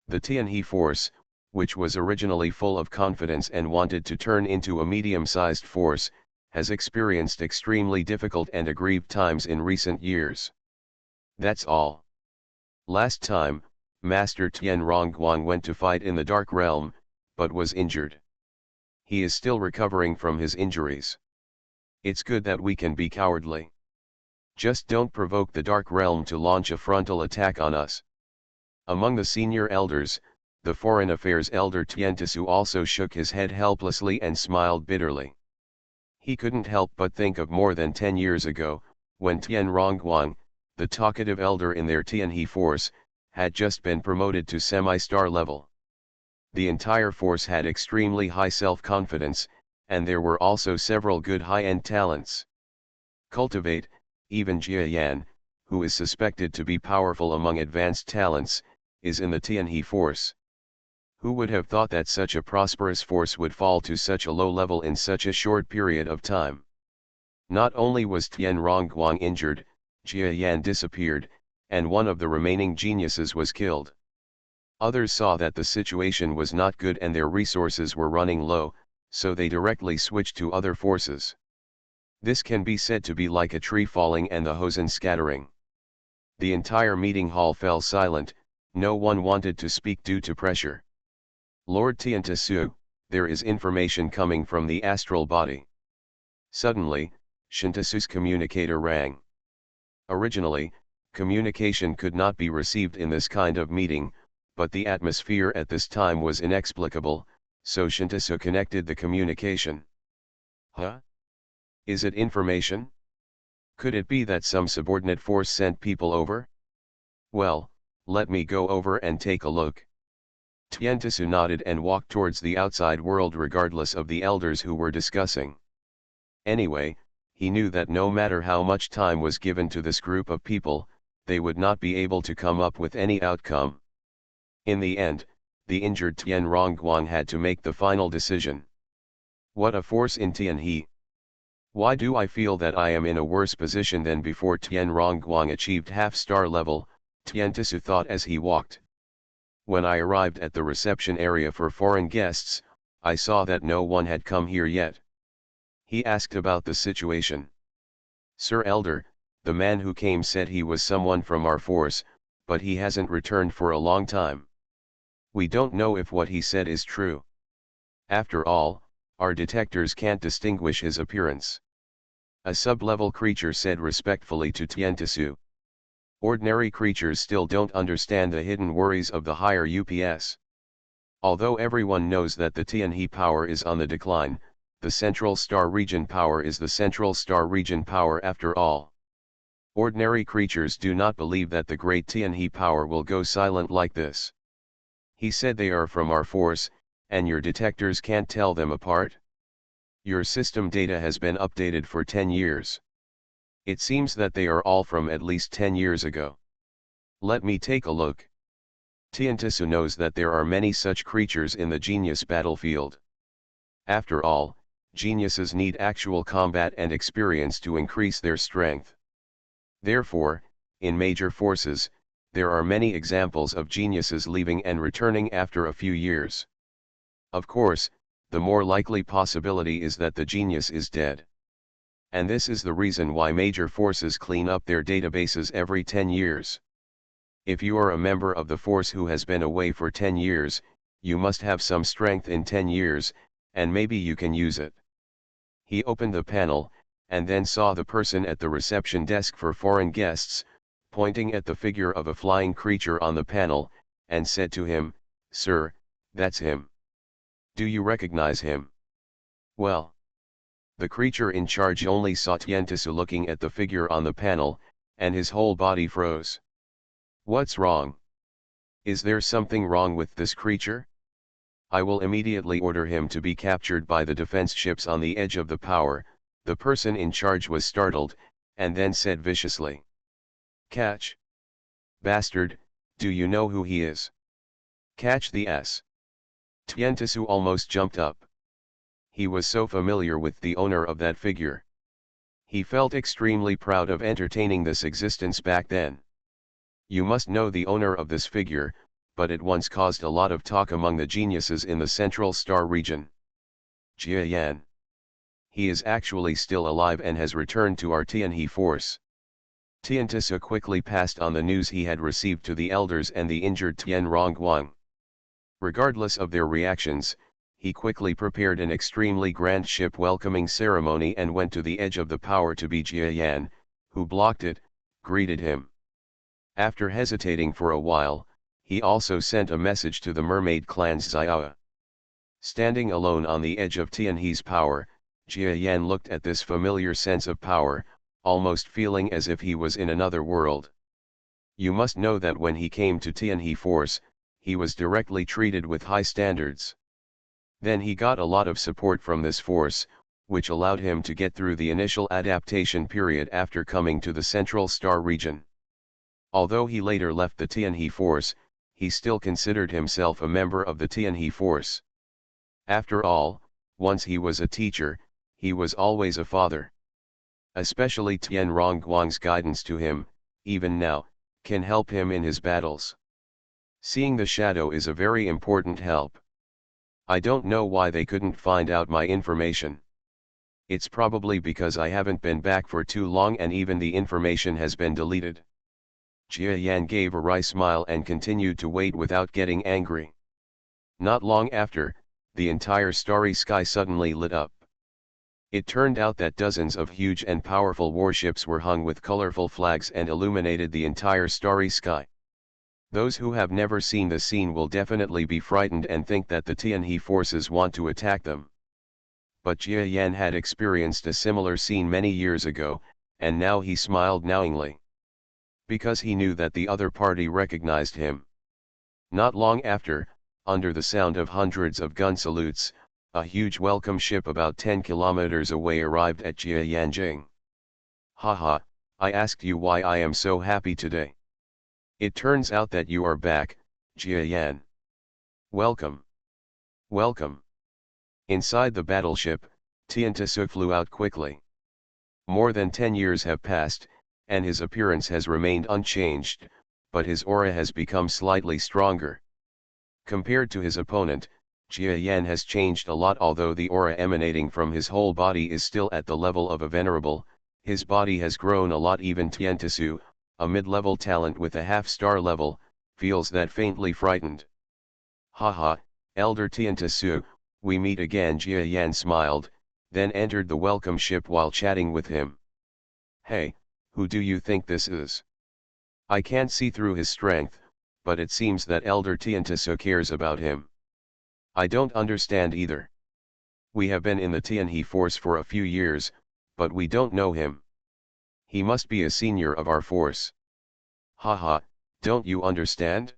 The Tianhe force, which was originally full of confidence and wanted to turn into a medium-sized force, has experienced extremely difficult and aggrieved times in recent years. That's all. Last time, Master Tian Rongguang went to fight in the Dark Realm, but was injured. He is still recovering from his injuries. It's good that we can be cowardly. Just don't provoke the Dark Realm to launch a frontal attack on us. Among the senior elders, the Foreign Affairs elder Tiantisu also shook his head helplessly and smiled bitterly. He couldn't help but think of more than 10 years ago, when Tian Rongguang, the talkative elder in their Tianhe force, had just been promoted to semi-star level. The entire force had extremely high self-confidence, and there were also several good high-end talents. Cultivate, even Jia Yan, who is suspected to be powerful among advanced talents, is in the Tianhe force. Who would have thought that such a prosperous force would fall to such a low level in such a short period of time? Not only was Tian Rongguang injured, Jia Yan disappeared, and one of the remaining geniuses was killed. Others saw that the situation was not good and their resources were running low, so they directly switched to other forces. This can be said to be like a tree falling and the hosen scattering. The entire meeting hall fell silent, no one wanted to speak due to pressure. Lord Tiantisu, there is information coming from the astral body. Suddenly, Shintasu's communicator rang. Originally, communication could not be received in this kind of meeting, but the atmosphere at this time was inexplicable, so Shintasu connected the communication. Huh? Is it information? Could it be that some subordinate force sent people over? Well, let me go over and take a look. Tiantisu nodded and walked towards the outside world regardless of the elders who were discussing. Anyway, he knew that no matter how much time was given to this group of people, they would not be able to come up with any outcome. In the end, the injured Tian Rongguang had to make the final decision. What a force in Tianhe! Why do I feel that I am in a worse position than before Tian Rongguang achieved half-star level, Tiantisu thought as he walked. When I arrived at the reception area for foreign guests, I saw that no one had come here yet. He asked about the situation. Sir Elder, the man who came said he was someone from our force, but he hasn't returned for a long time. We don't know if what he said is true. After all, our detectors can't distinguish his appearance. A sub-level creature said respectfully to Tiantisu. Ordinary creatures still don't understand the hidden worries of the higher UPS. Although everyone knows that the Tianhe power is on the decline, the Central Star Region power is the Central Star Region power after all. Ordinary creatures do not believe that the great Tianhe power will go silent like this. He said they are from our force, and your detectors can't tell them apart. Your system data has been updated for 10 years. It seems that they are all from at least 10 years ago. Let me take a look. Tiantisu knows that there are many such creatures in the genius battlefield. After all, geniuses need actual combat and experience to increase their strength. Therefore, in major forces, there are many examples of geniuses leaving and returning after a few years. Of course, the more likely possibility is that the genius is dead. And this is the reason why major forces clean up their databases every 10 years. If you are a member of the force who has been away for 10 years, you must have some strength in 10 years, and maybe you can use it. He opened the panel, and then saw the person at the reception desk for foreign guests, pointing at the figure of a flying creature on the panel, and said to him, "Sir, that's him. Do you recognize him?" Well. The creature in charge only saw Tiantisu looking at the figure on the panel, and his whole body froze. "What's wrong? Is there something wrong with this creature? I will immediately order him to be captured by the defense ships on the edge of the power." The person in charge was startled, and then said viciously, "Catch! Bastard, do you know who he is? Catch the ass!" Tiantisu almost jumped up. He was so familiar with the owner of that figure. He felt extremely proud of entertaining this existence back then. You must know the owner of this figure, but it once caused a lot of talk among the geniuses in the Central Star region. Jia Yan. He is actually still alive and has returned to our Tianhe force. Tiantisu quickly passed on the news he had received to the elders and the injured Tian Rongguang. Regardless of their reactions, he quickly prepared an extremely grand ship welcoming ceremony and went to the edge of the power to be Jia Yan, who blocked it, greeted him. After hesitating for a while, he also sent a message to the mermaid clan's Xiao. Standing alone on the edge of Tianhe's power, Jia Yan looked at this familiar sense of power, almost feeling as if he was in another world. You must know that when he came to Tianhe force, he was directly treated with high standards. Then he got a lot of support from this force, which allowed him to get through the initial adaptation period after coming to the Central Star region. Although he later left the Tianhe force, he still considered himself a member of the Tianhe force. After all, once he was a teacher, he was always a father. Especially Tian Rongguang's guidance to him, even now, can help him in his battles. Seeing the shadow is a very important help. I don't know why they couldn't find out my information. It's probably because I haven't been back for too long and even the information has been deleted. Jia Yan gave a wry smile and continued to wait without getting angry. Not long after, the entire starry sky suddenly lit up. It turned out that dozens of huge and powerful warships were hung with colorful flags and illuminated the entire starry sky. Those who have never seen the scene will definitely be frightened and think that the Tianhe forces want to attack them. But Jia Yan had experienced a similar scene many years ago, and now he smiled knowingly. Because he knew that the other party recognized him. Not long after, under the sound of hundreds of gun salutes, a huge welcome ship about 10 kilometers away arrived at Jiayanjing. "Haha, I asked you why I am so happy today. It turns out that you are back, Jia Yan. Welcome. Welcome." Inside the battleship, Tiantisu flew out quickly. More than 10 years have passed, and his appearance has remained unchanged, but his aura has become slightly stronger. Compared to his opponent, Jia Yan has changed a lot. Although the aura emanating from his whole body is still at the level of a venerable, his body has grown a lot. Even Tiantisu, a mid-level talent with a half-star level, feels that faintly frightened. "Haha, Elder Tiantisu, we meet again." Jia Yan smiled, then entered the welcome ship while chatting with him. "Hey, who do you think this is? I can't see through his strength, but it seems that Elder Tiantisu cares about him. I don't understand either. We have been in the Tianhe force for a few years, but we don't know him. He must be a senior of our force. Haha, don't you understand?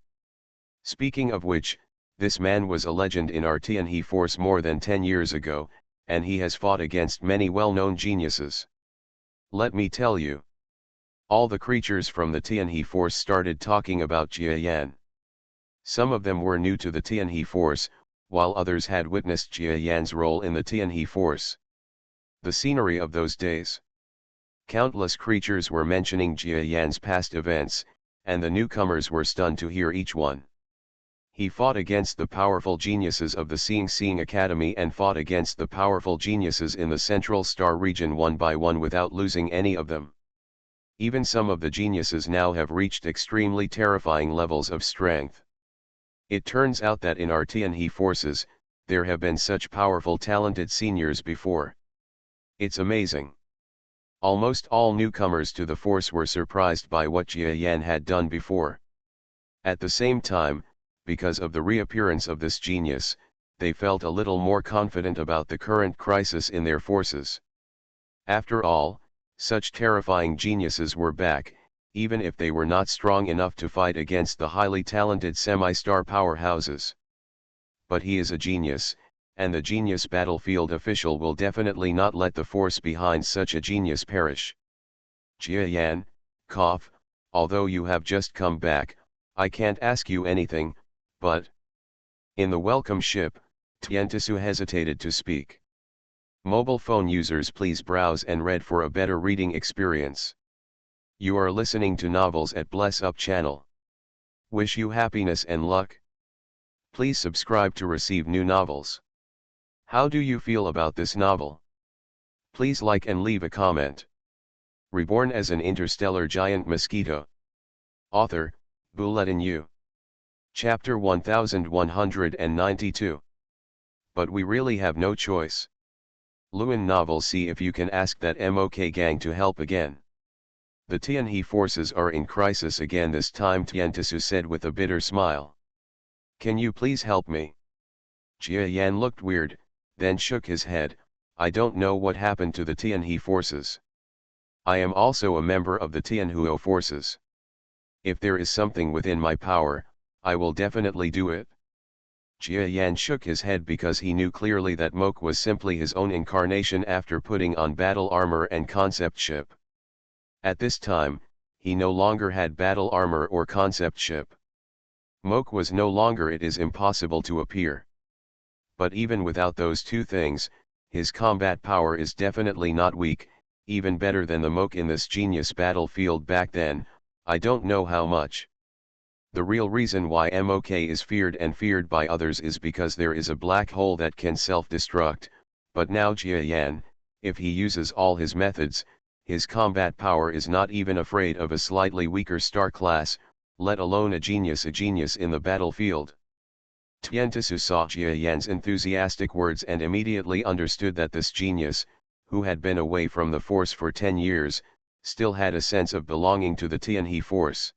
Speaking of which, this man was a legend in our Tianhe force more than 10 years ago, and he has fought against many well-known geniuses. Let me tell you." All the creatures from the Tianhe force started talking about Jia Yan. Some of them were new to the Tianhe force, while others had witnessed Jia Yan's role in the Tianhe force. The scenery of those days. Countless creatures were mentioning Jia Yan's past events, and the newcomers were stunned to hear each one. He fought against the powerful geniuses of the Seeing Academy and fought against the powerful geniuses in the Central Star region one by one without losing any of them. Even some of the geniuses now have reached extremely terrifying levels of strength. It turns out that in our Tianhe forces, there have been such powerful talented seniors before. It's amazing. Almost all newcomers to the force were surprised by what Jia Yan had done before. At the same time, because of the reappearance of this genius, they felt a little more confident about the current crisis in their forces. After all, such terrifying geniuses were back, even if they were not strong enough to fight against the highly talented semi-star powerhouses. But he is a genius, and the genius battlefield official will definitely not let the force behind such a genius perish. Jia Yan, cough, although you have just come back, I can't ask you anything, but... In the welcome ship, Tiantisu hesitated to speak. Mobile phone users, please browse and read for a better reading experience. You are listening to novels at Bless Up channel. Wish you happiness and luck. Please subscribe to receive new novels. How do you feel about this novel? Please like and leave a comment. Reborn as an interstellar giant mosquito. Author, Bulletin U. Chapter 1192. But we really have no choice. Luan novel. See if you can ask that MOK gang to help again. The Tianhe forces are in crisis again this time, Tiantisu said with a bitter smile. Can you please help me? Jia Yan looked weird, then shook his head. I don't know what happened to the Tianhe forces. I am also a member of the Tianhuo forces. If there is something within my power, I will definitely do it. Jia Yan shook his head because he knew clearly that Moke was simply his own incarnation after putting on battle armor and concept ship. At this time, he no longer had battle armor or concept ship. Moke was no longer. It is impossible to appear. But even without those two things, his combat power is definitely not weak, even better than the Moke in this genius battlefield back then. I don't know how much. The real reason why MOK is feared and feared by others is because there is a black hole that can self-destruct, but now Jia Yan, if he uses all his methods, his combat power is not even afraid of a slightly weaker star class, let alone a genius in the battlefield. Tiantisu saw Jia Yan's enthusiastic words and immediately understood that this genius, who had been away from the force for 10 years, still had a sense of belonging to the Tianhe force.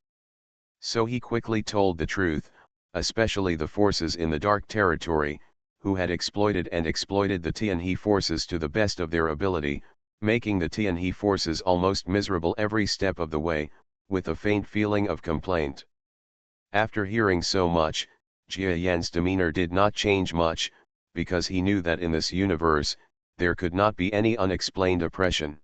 So he quickly told the truth, especially the forces in the Dark Territory, who had exploited the Tianhe forces to the best of their ability, making the Tianhe forces almost miserable every step of the way, with a faint feeling of complaint. After hearing so much, Jia Yan's demeanor did not change much, because he knew that in this universe, there could not be any unexplained oppression.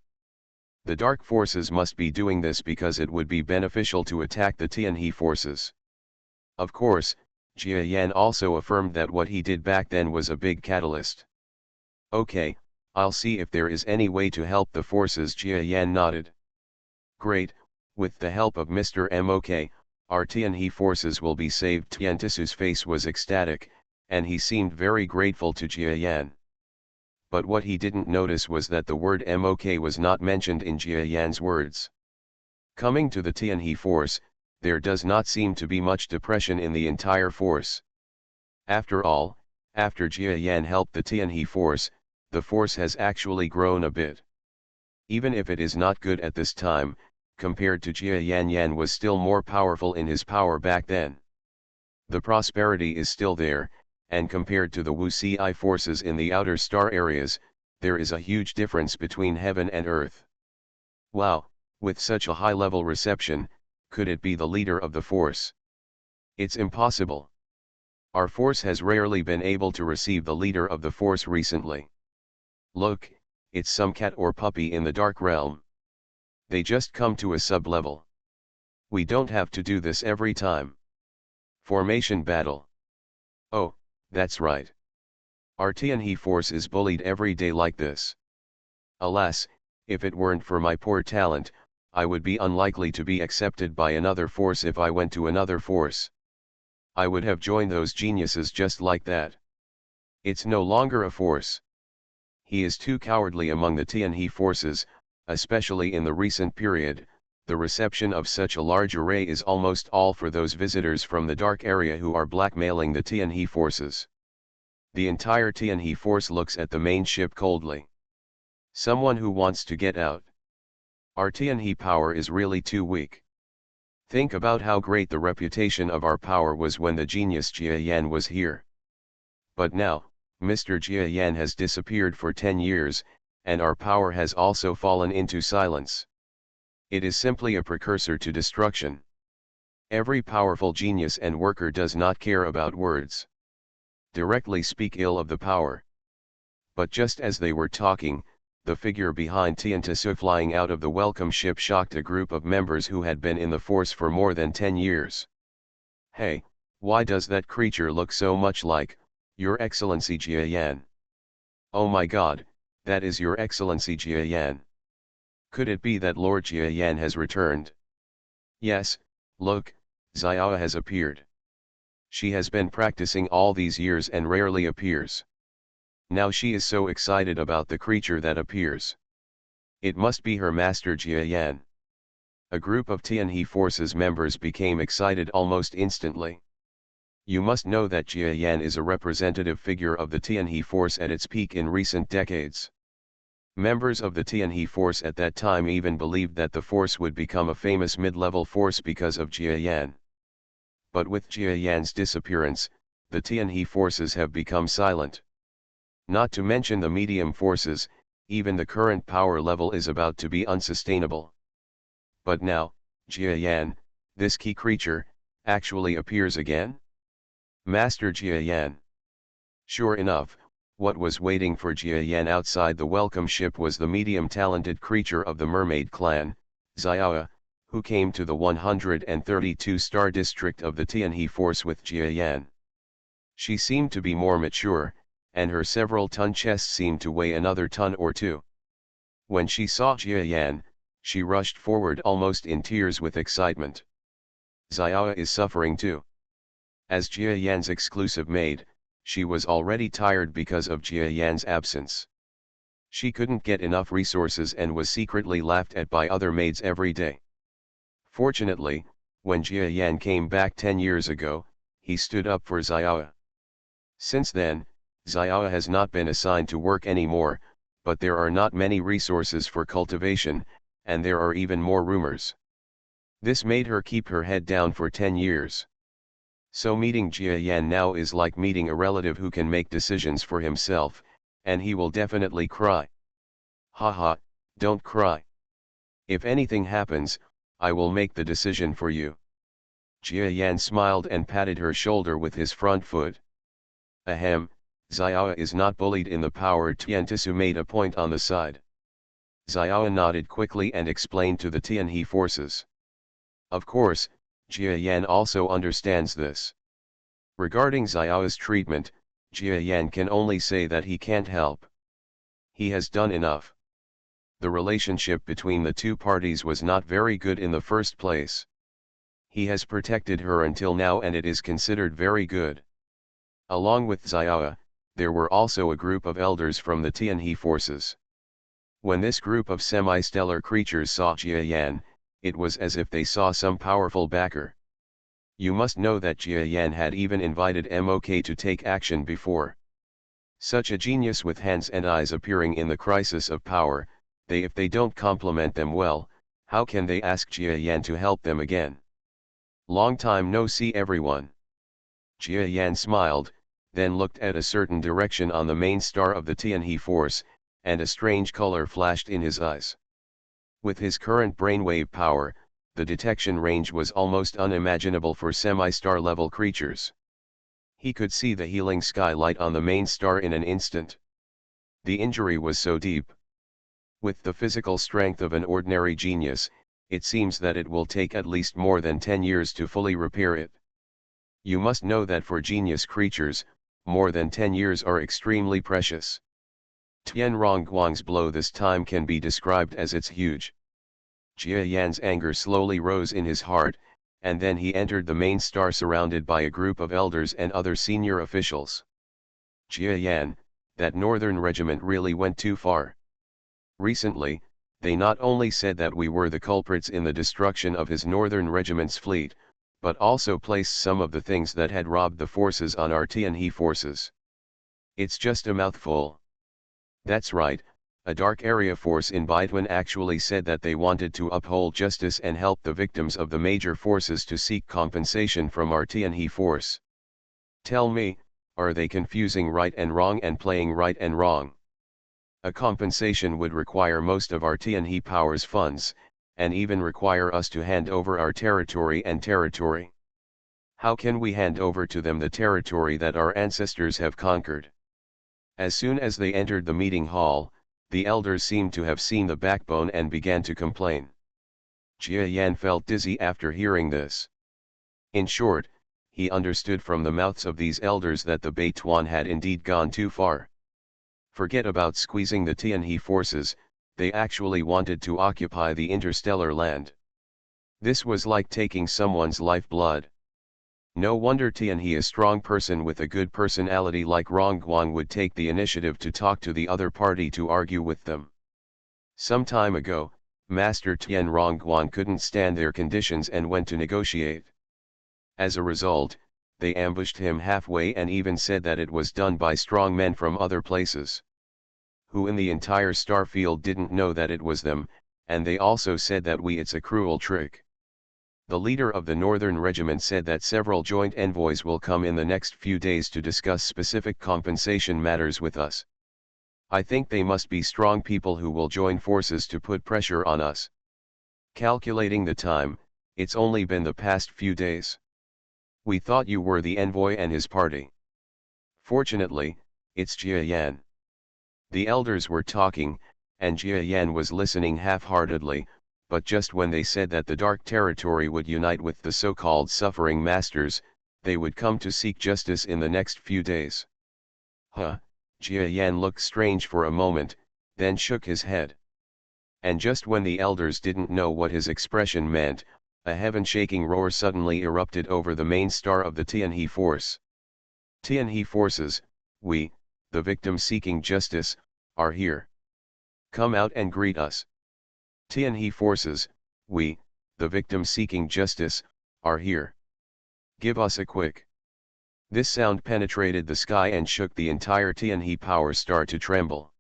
The dark forces must be doing this because it would be beneficial to attack the Tianhe forces. Of course, Jia Yan also affirmed that what he did back then was a big catalyst. Okay, I'll see if there is any way to help the forces. Jia Yan nodded. Great, with the help of Mr. MOK, our Tianhe forces will be saved. Tiantisu's face was ecstatic, and he seemed very grateful to Jia Yan. But what he didn't notice was that the word MOK was not mentioned in Jia Yan's words. Coming to the Tianhe force, there does not seem to be much depression in the entire force. After all, after Jia Yan helped the Tianhe force, the force has actually grown a bit. Even if it is not good at this time, compared to Jia Yan, Yan was still more powerful in his power back then. The prosperity is still there, and compared to the Wuci forces in the outer star areas, there is a huge difference between heaven and earth. Wow, with such a high-level reception, could it be the leader of the force? It's impossible. Our force has rarely been able to receive the leader of the force recently. Look, it's some cat or puppy in the dark realm. They just come to a sub-level. We don't have to do this every time. Formation battle. Oh, that's right. Our Tianhe force is bullied every day like this. Alas, if it weren't for my poor talent, I would be unlikely to be accepted by another force. If I went to another force, I would have joined those geniuses just like that. It's no longer a force. He is too cowardly. Among the Tianhe forces, especially in the recent period, the reception of such a large array is almost all for those visitors from the dark area who are blackmailing the Tianhe forces. The entire Tianhe force looks at the main ship coldly. Someone who wants to get out. Our Tianhe power is really too weak. Think about how great the reputation of our power was when the genius Jia Yan was here. But now, Mr. Jia Yan has disappeared for 10 years, and our power has also fallen into silence. It is simply a precursor to destruction. Every powerful genius and worker does not care about words. Directly speak ill of the power. But just as they were talking, the figure behind Tiantisu flying out of the welcome ship shocked a group of members who had been in the force for more than 10 years. Hey, why does that creature look so much like Your Excellency Jia Yan? Oh my god, that is Your Excellency Jia Yan. Could it be that Lord Jia Yan has returned? Yes, look, Xiao has appeared. She has been practicing all these years and rarely appears. Now she is so excited about the creature that appears. It must be her master Jia Yan. A group of Tianhe forces members became excited almost instantly. You must know that Jia Yan is a representative figure of the Tianhe force at its peak in recent decades. Members of the Tianhe force at that time even believed that the force would become a famous mid-level force because of Jia Yan. But with Jia Yan's disappearance, the Tianhe forces have become silent. Not to mention the medium forces, even the current power level is about to be unsustainable. But now, Jia Yan, this key creature, actually appears again? Master Jia Yan. Sure enough, what was waiting for Jia Yan outside the welcome ship was the medium-talented creature of the mermaid clan, Xiao, who came to the 132-star district of the Tianhe force with Jia Yan. She seemed to be more mature, and her several-ton chest seemed to weigh another ton or two. When she saw Jia Yan, she rushed forward almost in tears with excitement. Xiao is suffering too. As Jia Yan's exclusive maid, she was already tired because of Jia Yan's absence. She couldn't get enough resources and was secretly laughed at by other maids every day. Fortunately, when Jia Yan came back 10 years ago, he stood up for Xiao. Since then, Xiao has not been assigned to work anymore, but there are not many resources for cultivation, and there are even more rumors. This made her keep her head down for 10 years. So meeting Jia Yan now is like meeting a relative who can make decisions for himself, and he will definitely cry. Haha, don't cry. If anything happens, I will make the decision for you. Jia Yan smiled and patted her shoulder with his front foot. Ahem, Xiao is not bullied in the power. Tiantisu made a point on the side. Xiao nodded quickly and explained to the Tianhe forces. Of course, Jia Yan also understands this. Regarding Xiao's treatment, Jia Yan can only say that he can't help. He has done enough. The relationship between the two parties was not very good in the first place. He has protected her until now and it is considered very good. Along with Xiao, there were also a group of elders from the Tianhe forces. When this group of semi-stellar creatures saw Jia Yan, it was as if they saw some powerful backer. You must know that Jia Yan had even invited Mok to take action before. Such a genius with hands and eyes appearing in the crisis of power, if they don't compliment them well, how can they ask Jia Yan to help them again? Long time no see everyone. Jia Yan smiled, then looked at a certain direction on the main star of the Tianhe force, and a strange color flashed in his eyes. With his current brainwave power, the detection range was almost unimaginable for semi-star level creatures. He could see the healing skylight on the main star in an instant. The injury was so deep. With the physical strength of an ordinary genius, it seems that it will take at least more than 10 years to fully repair it. You must know that for genius creatures, more than 10 years are extremely precious. Tian Rongguang's blow this time can be described as it's huge. Jia Yan's anger slowly rose in his heart, and then he entered the main star surrounded by a group of elders and other senior officials. Jia Yan, that northern regiment really went too far. Recently, they not only said that we were the culprits in the destruction of his northern regiment's fleet, but also placed some of the things that had robbed the forces on our Tianhe forces. It's just a mouthful. That's right, A dark area force in Bidwin actually said that they wanted to uphold justice and help the victims of the major forces to seek compensation from our TNE force. Tell me, are they confusing right and wrong and playing right and wrong? A compensation would require most of our TNE powers funds, and even require us to hand over our territory and territory. How can we hand over to them the territory that our ancestors have conquered? As soon as they entered the meeting hall, the elders seemed to have seen the backbone and began to complain. Jia Yan felt dizzy after hearing this. In short, he understood from the mouths of these elders that the Beituan had indeed gone too far. Forget about squeezing the Tianhe forces, they actually wanted to occupy the interstellar land. This was like taking someone's lifeblood. No wonder Tianhe, a strong person with a good personality like Rongguang, would take the initiative to talk to the other party to argue with them. Some time ago, Master Tian Rongguang couldn't stand their conditions and went to negotiate. As a result, they ambushed him halfway and even said that it was done by strong men from other places. Who in the entire star field didn't know that it was them, and they also said that it's a cruel trick. The leader of the Northern Regiment said that several joint envoys will come in the next few days to discuss specific compensation matters with us. I think they must be strong people who will join forces to put pressure on us. Calculating the time, it's only been the past few days. We thought you were the envoy and his party. Fortunately, it's Jia Yan. The elders were talking, and Jia Yan was listening half-heartedly, but just when they said that the Dark Territory would unite with the so-called Suffering Masters, they would come to seek justice in the next few days. Jia Yan looked strange for a moment, then shook his head. And just when the elders didn't know what his expression meant, a heaven-shaking roar suddenly erupted over the main star of the Tianhe force. Tianhe forces, we, the victims seeking justice, are here. Come out and greet us. Tianhe forces, we, the victims seeking justice, are here. Give us a quick. This sound penetrated the sky and shook the entire Tianhe power star to tremble.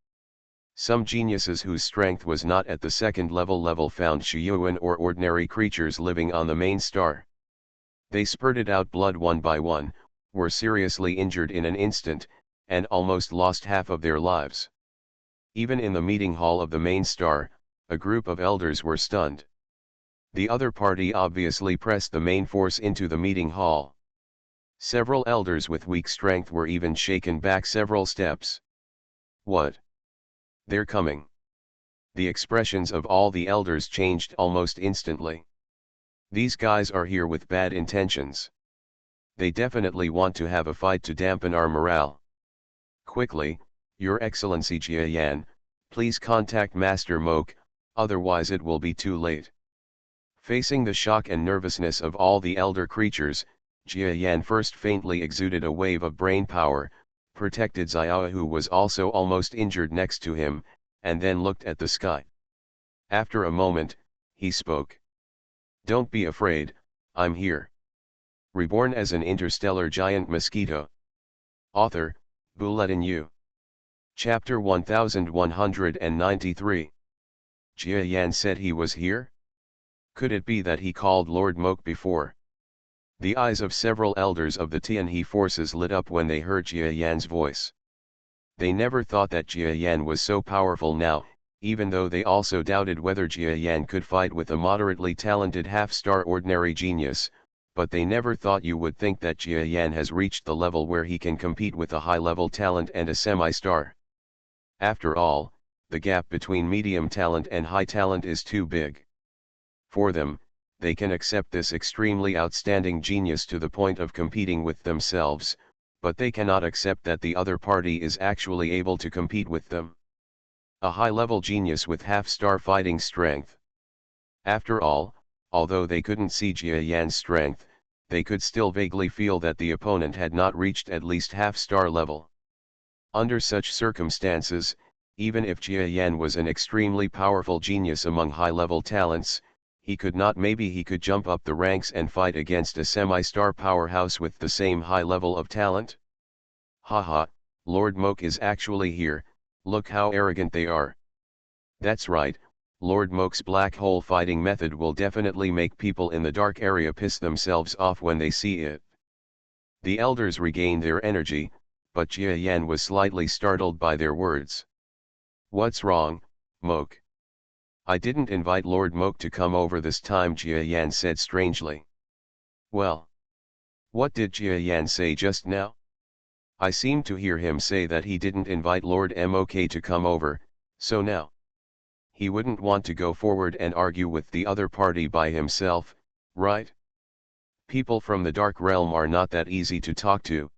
Some geniuses whose strength was not at the second level found Shiyuan or ordinary creatures living on the main star. They spurted out blood one by one, were seriously injured in an instant, and almost lost half of their lives. Even in the meeting hall of the main star, a group of elders were stunned. The other party obviously pressed the main force into the meeting hall. Several elders with weak strength were even shaken back several steps. What? They're coming. The expressions of all the elders changed almost instantly. These guys are here with bad intentions. They definitely want to have a fight to dampen our morale. Quickly, Your Excellency Jia Yan, please contact Master Moke, otherwise it will be too late. Facing the shock and nervousness of all the elder creatures, Jia Yan first faintly exuded a wave of brain power, protected Xiao, who was also almost injured next to him, and then looked at the sky. After a moment, he spoke. Don't be afraid, I'm here. Reborn as an interstellar giant mosquito. Author, Bulletin U. Chapter 1193. Jia Yan said he was here? Could it be that he called Lord Moke before? The eyes of several elders of the Tianhe forces lit up when they heard Jia Yan's voice. They never thought that Jia Yan was so powerful now, even though they also doubted whether Jia Yan could fight with a moderately talented half-star ordinary genius, but they never thought you would think that Jia Yan has reached the level where he can compete with a high-level talent and a semi-star. After all, the gap between medium talent and high talent is too big. For them, they can accept this extremely outstanding genius to the point of competing with themselves, but they cannot accept that the other party is actually able to compete with them. A high-level genius with half-star fighting strength. After all, although they couldn't see Jia Yan's strength, they could still vaguely feel that the opponent had not reached at least half-star level. Under such circumstances, even if Jia Yan was an extremely powerful genius among high-level talents, he could jump up the ranks and fight against a semi-star powerhouse with the same high level of talent? Haha, Lord Moke is actually here, look how arrogant they are. That's right, Lord Moke's black hole fighting method will definitely make people in the dark area piss themselves off when they see it. The elders regained their energy, but Jia Yan was slightly startled by their words. What's wrong, Moke? I didn't invite Lord Moke to come over this time, Jia Yan said strangely. Well, what did Jia Yan say just now? I seemed to hear him say that he didn't invite Lord Mok to come over, so now he wouldn't want to go forward and argue with the other party by himself, right? People from the Dark Realm are not that easy to talk to.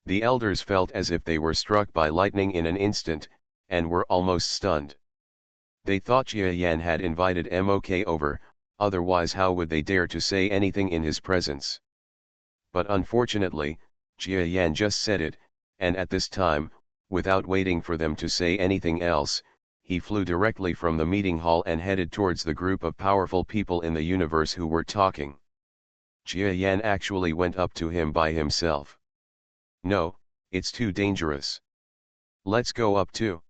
The elders felt as if they were struck by lightning in an instant, and were almost stunned. They thought Jia Yan had invited Mok over, otherwise how would they dare to say anything in his presence? But unfortunately, Jia Yan just said it, and at this time, without waiting for them to say anything else, he flew directly from the meeting hall and headed towards the group of powerful people in the universe who were talking. Jia Yan actually went up to him by himself. No, it's too dangerous. Let's go up too.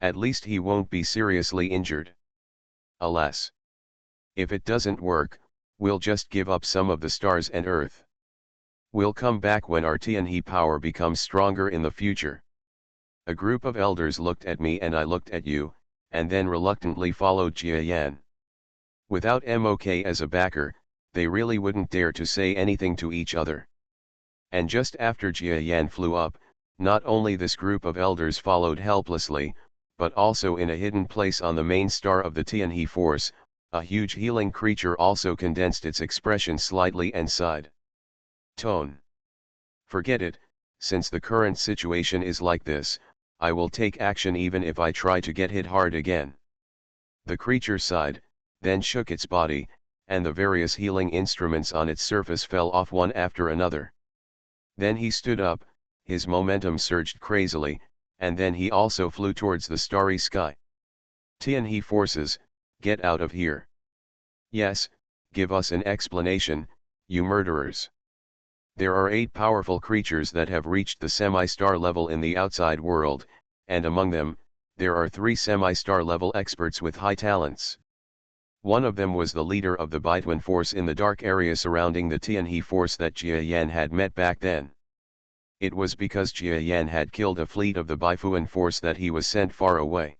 At least he won't be seriously injured. Alas. If it doesn't work, we'll just give up some of the stars and Earth. We'll come back when our Tianhe power becomes stronger in the future. A group of elders looked at me and I looked at you, and then reluctantly followed Jia Yan. Without Mok as a backer, they really wouldn't dare to say anything to each other. And just after Jia Yan flew up, not only this group of elders followed helplessly, but also in a hidden place on the main star of the Tianhe force, a huge healing creature also condensed its expression slightly and sighed. Tone. Forget it, since the current situation is like this, I will take action even if I try to get hit hard again. The creature sighed, then shook its body, and the various healing instruments on its surface fell off one after another. Then he stood up, his momentum surged crazily, and then he also flew towards the starry sky. Tianhe forces, get out of here. Yes, give us an explanation, you murderers. There are 8 powerful creatures that have reached the semi-star level in the outside world, and among them, there are 3 semi-star level experts with high talents. One of them was the leader of the Baituan force in the dark area surrounding the Tianhe force that Jia Yan had met back then. It was because Jia Yan had killed a fleet of the Baifuan force that he was sent far away.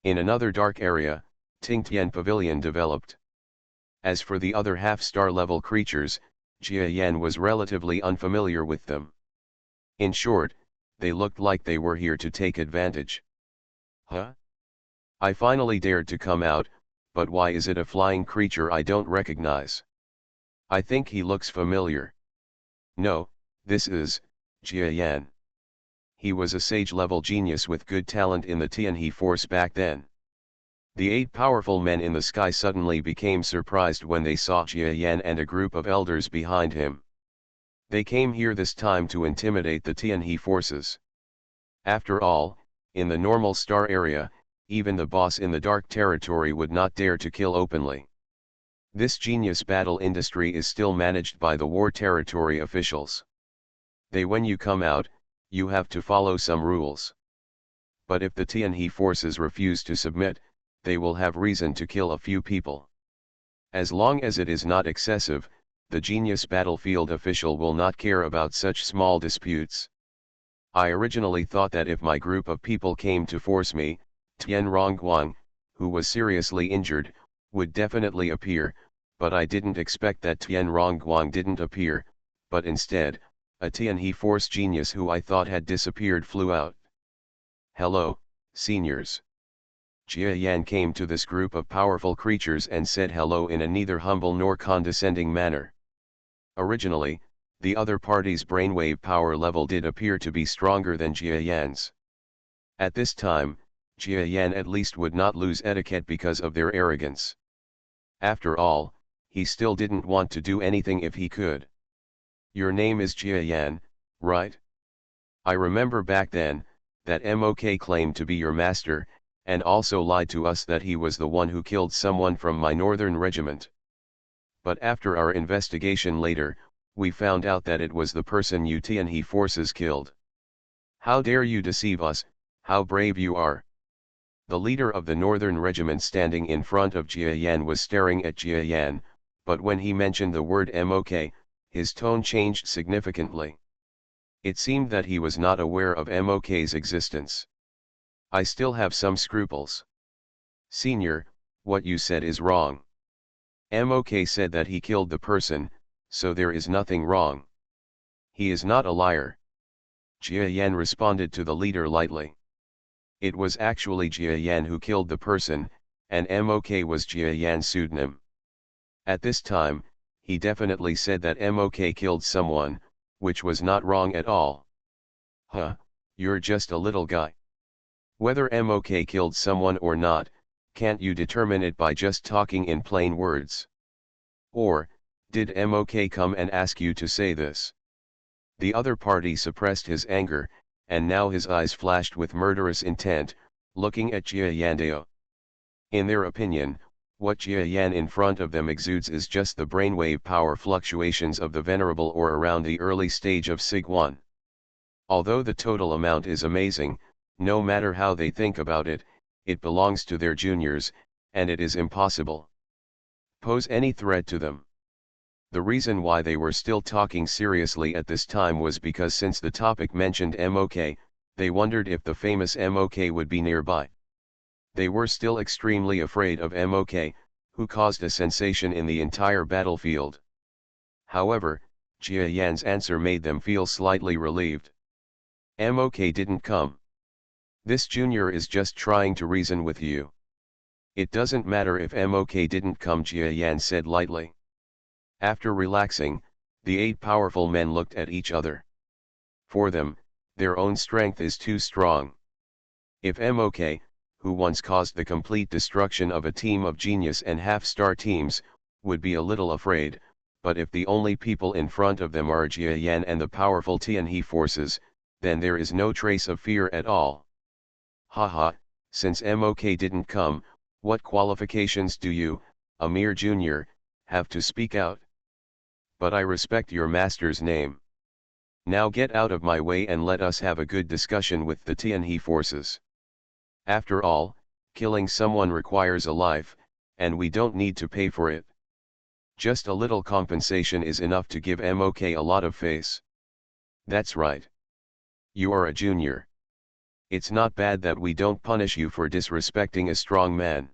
In another dark area, Tingtian Pavilion developed. As for the other half-star level creatures, Jia Yan was relatively unfamiliar with them. In short, they looked like they were here to take advantage. Huh? I finally dared to come out, but why is it a flying creature I don't recognize? I think he looks familiar. No, this is Jia Yan. He was a sage-level genius with good talent in the Tianhe force back then. The 8 powerful men in the sky suddenly became surprised when they saw Jia Yan and a group of elders behind him. They came here this time to intimidate the Tianhe forces. After all, in the normal star area, even the boss in the dark territory would not dare to kill openly. This genius battle industry is still managed by the war territory officials. When you come out, you have to follow some rules. But if the Tianhe forces refuse to submit, they will have reason to kill a few people. As long as it is not excessive, the genius battlefield official will not care about such small disputes. I originally thought that if my group of people came to force me, Tian Rongguang, who was seriously injured, would definitely appear, but I didn't expect that Tian Rongguang didn't appear, but instead, a Tianhe force genius who I thought had disappeared flew out. Hello, seniors. Jia Yan came to this group of powerful creatures and said hello in a neither humble nor condescending manner. Originally, the other party's brainwave power level did appear to be stronger than Jia Yan's. At this time, Jia Yan at least would not lose etiquette because of their arrogance. After all, he still didn't want to do anything if he could. Your name is Jia Yan, right? I remember back then, that Mok claimed to be your master, and also lied to us that he was the one who killed someone from my northern regiment. But after our investigation later, we found out that it was the person you Tianhe forces killed. How dare you deceive us, how brave you are. The leader of the northern regiment standing in front of Jia Yan was staring at Jia Yan, but when he mentioned the word MOK, his tone changed significantly. It seemed that he was not aware of MOK's existence. I still have some scruples. Senior, what you said is wrong. MOK said that he killed the person, so there is nothing wrong. He is not a liar. Jia Yan responded to the leader lightly. It was actually Jia Yan who killed the person, and MOK was Jia Yan's pseudonym. At this time, he definitely said that MOK killed someone, which was not wrong at all. Huh, you're just a little guy. Whether MOK killed someone or not, can't you determine it by just talking in plain words? Or, did MOK come and ask you to say this? The other party suppressed his anger, and now his eyes flashed with murderous intent, looking at Jia Yandeo. In their opinion, what Jia Yan in front of them exudes is just the brainwave power fluctuations of the venerable or around the early stage of Sig-1. Although the total amount is amazing, no matter how they think about it, it belongs to their juniors, and it is impossible pose any threat to them. The reason why they were still talking seriously at this time was because since the topic mentioned MOK, they wondered if the famous MOK would be nearby. They were still extremely afraid of MOK, who caused a sensation in the entire battlefield. However, Jia Yan's answer made them feel slightly relieved. MOK didn't come. This junior is just trying to reason with you. It doesn't matter if MOK didn't come, Jia Yan said lightly. After relaxing, the 8 powerful men looked at each other. For them, their own strength is too strong. If MOK, who once caused the complete destruction of a team of genius and half-star teams, would be a little afraid, but if the only people in front of them are Jia Yan and the powerful Tianhe forces, then there is no trace of fear at all. Haha, since MOK didn't come, what qualifications do you, a mere junior, have to speak out? But I respect your master's name. Now get out of my way and let us have a good discussion with the Tianhe forces. After all, killing someone requires a life, and we don't need to pay for it. Just a little compensation is enough to give MOK a lot of face. That's right. You are a junior. It's not bad that we don't punish you for disrespecting a strong man.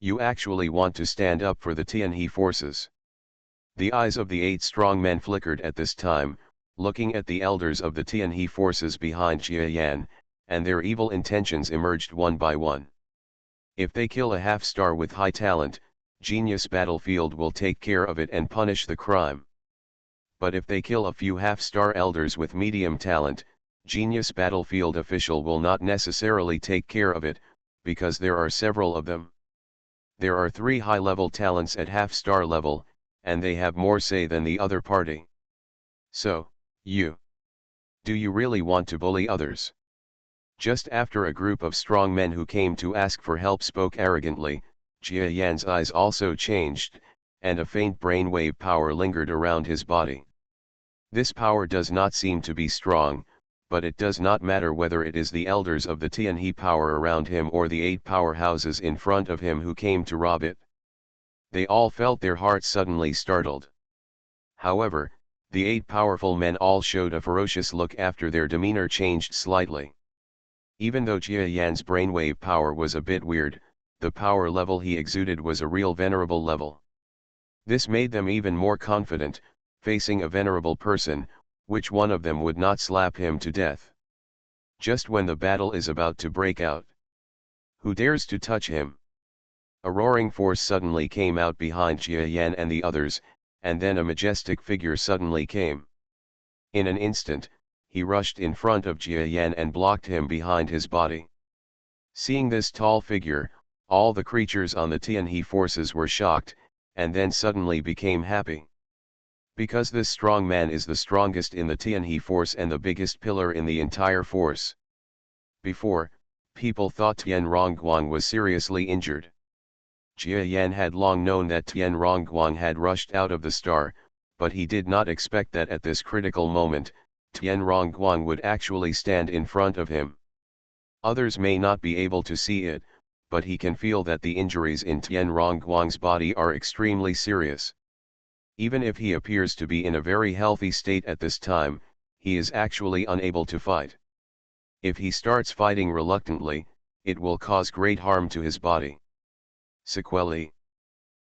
You actually want to stand up for the Tianhe forces. The eyes of the 8 strong men flickered at this time, looking at the elders of the Tianhe forces behind Jia Yan, and their evil intentions emerged one by one. If they kill a half-star with high talent, Genius Battlefield will take care of it and punish the crime. But if they kill a few half-star elders with medium talent, Genius Battlefield official will not necessarily take care of it, because there are several of them. There are 3 high-level talents at half-star level, and they have more say than the other party. So, do you really want to bully others? Just after a group of strong men who came to ask for help spoke arrogantly, Jia Yan's eyes also changed, and a faint brainwave power lingered around his body. This power does not seem to be strong, but it does not matter whether it is the elders of the Tianhe power around him or the 8 powerhouses in front of him who came to rob it. They all felt their hearts suddenly startled. However, the 8 powerful men all showed a ferocious look after their demeanor changed slightly. Even though Jia Yan's brainwave power was a bit weird, the power level he exuded was a real venerable level. This made them even more confident, facing a venerable person, which one of them would not slap him to death? Just when the battle is about to break out. Who dares to touch him? A roaring force suddenly came out behind Jia Yan and the others, and then a majestic figure suddenly came. In an instant, he rushed in front of Jia Yan and blocked him behind his body. Seeing this tall figure, all the creatures on the Tianhe forces were shocked, and then suddenly became happy. Because this strong man is the strongest in the Tianhe force and the biggest pillar in the entire force. Before, people thought Tian Rongguang was seriously injured. Jia Yan had long known that Tian Rongguang had rushed out of the star, but he did not expect that at this critical moment, Tian Rongguang would actually stand in front of him. Others may not be able to see it, but he can feel that the injuries in Tian Rongguang's body are extremely serious. Even if he appears to be in a very healthy state at this time, he is actually unable to fight. If he starts fighting reluctantly, it will cause great harm to his body. Sequelae.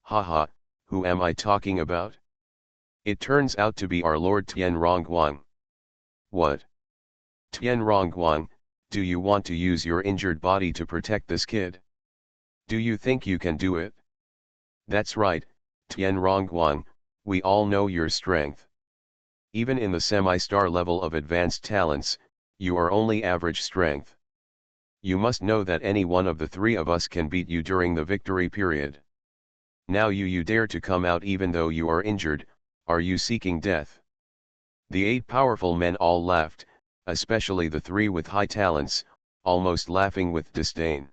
Haha, who am I talking about? It turns out to be our Lord Tian Rongguang. What? Tian Rongguang, do you want to use your injured body to protect this kid? Do you think you can do it? That's right, Tian Rongguang, we all know your strength. Even in the semi-star level of advanced talents, you are only average strength. You must know that any one of the three of us can beat you during the victory period. Now you dare to come out even though you are injured, are you seeking death? The 8 powerful men all laughed, especially the 3 with high talents, almost laughing with disdain.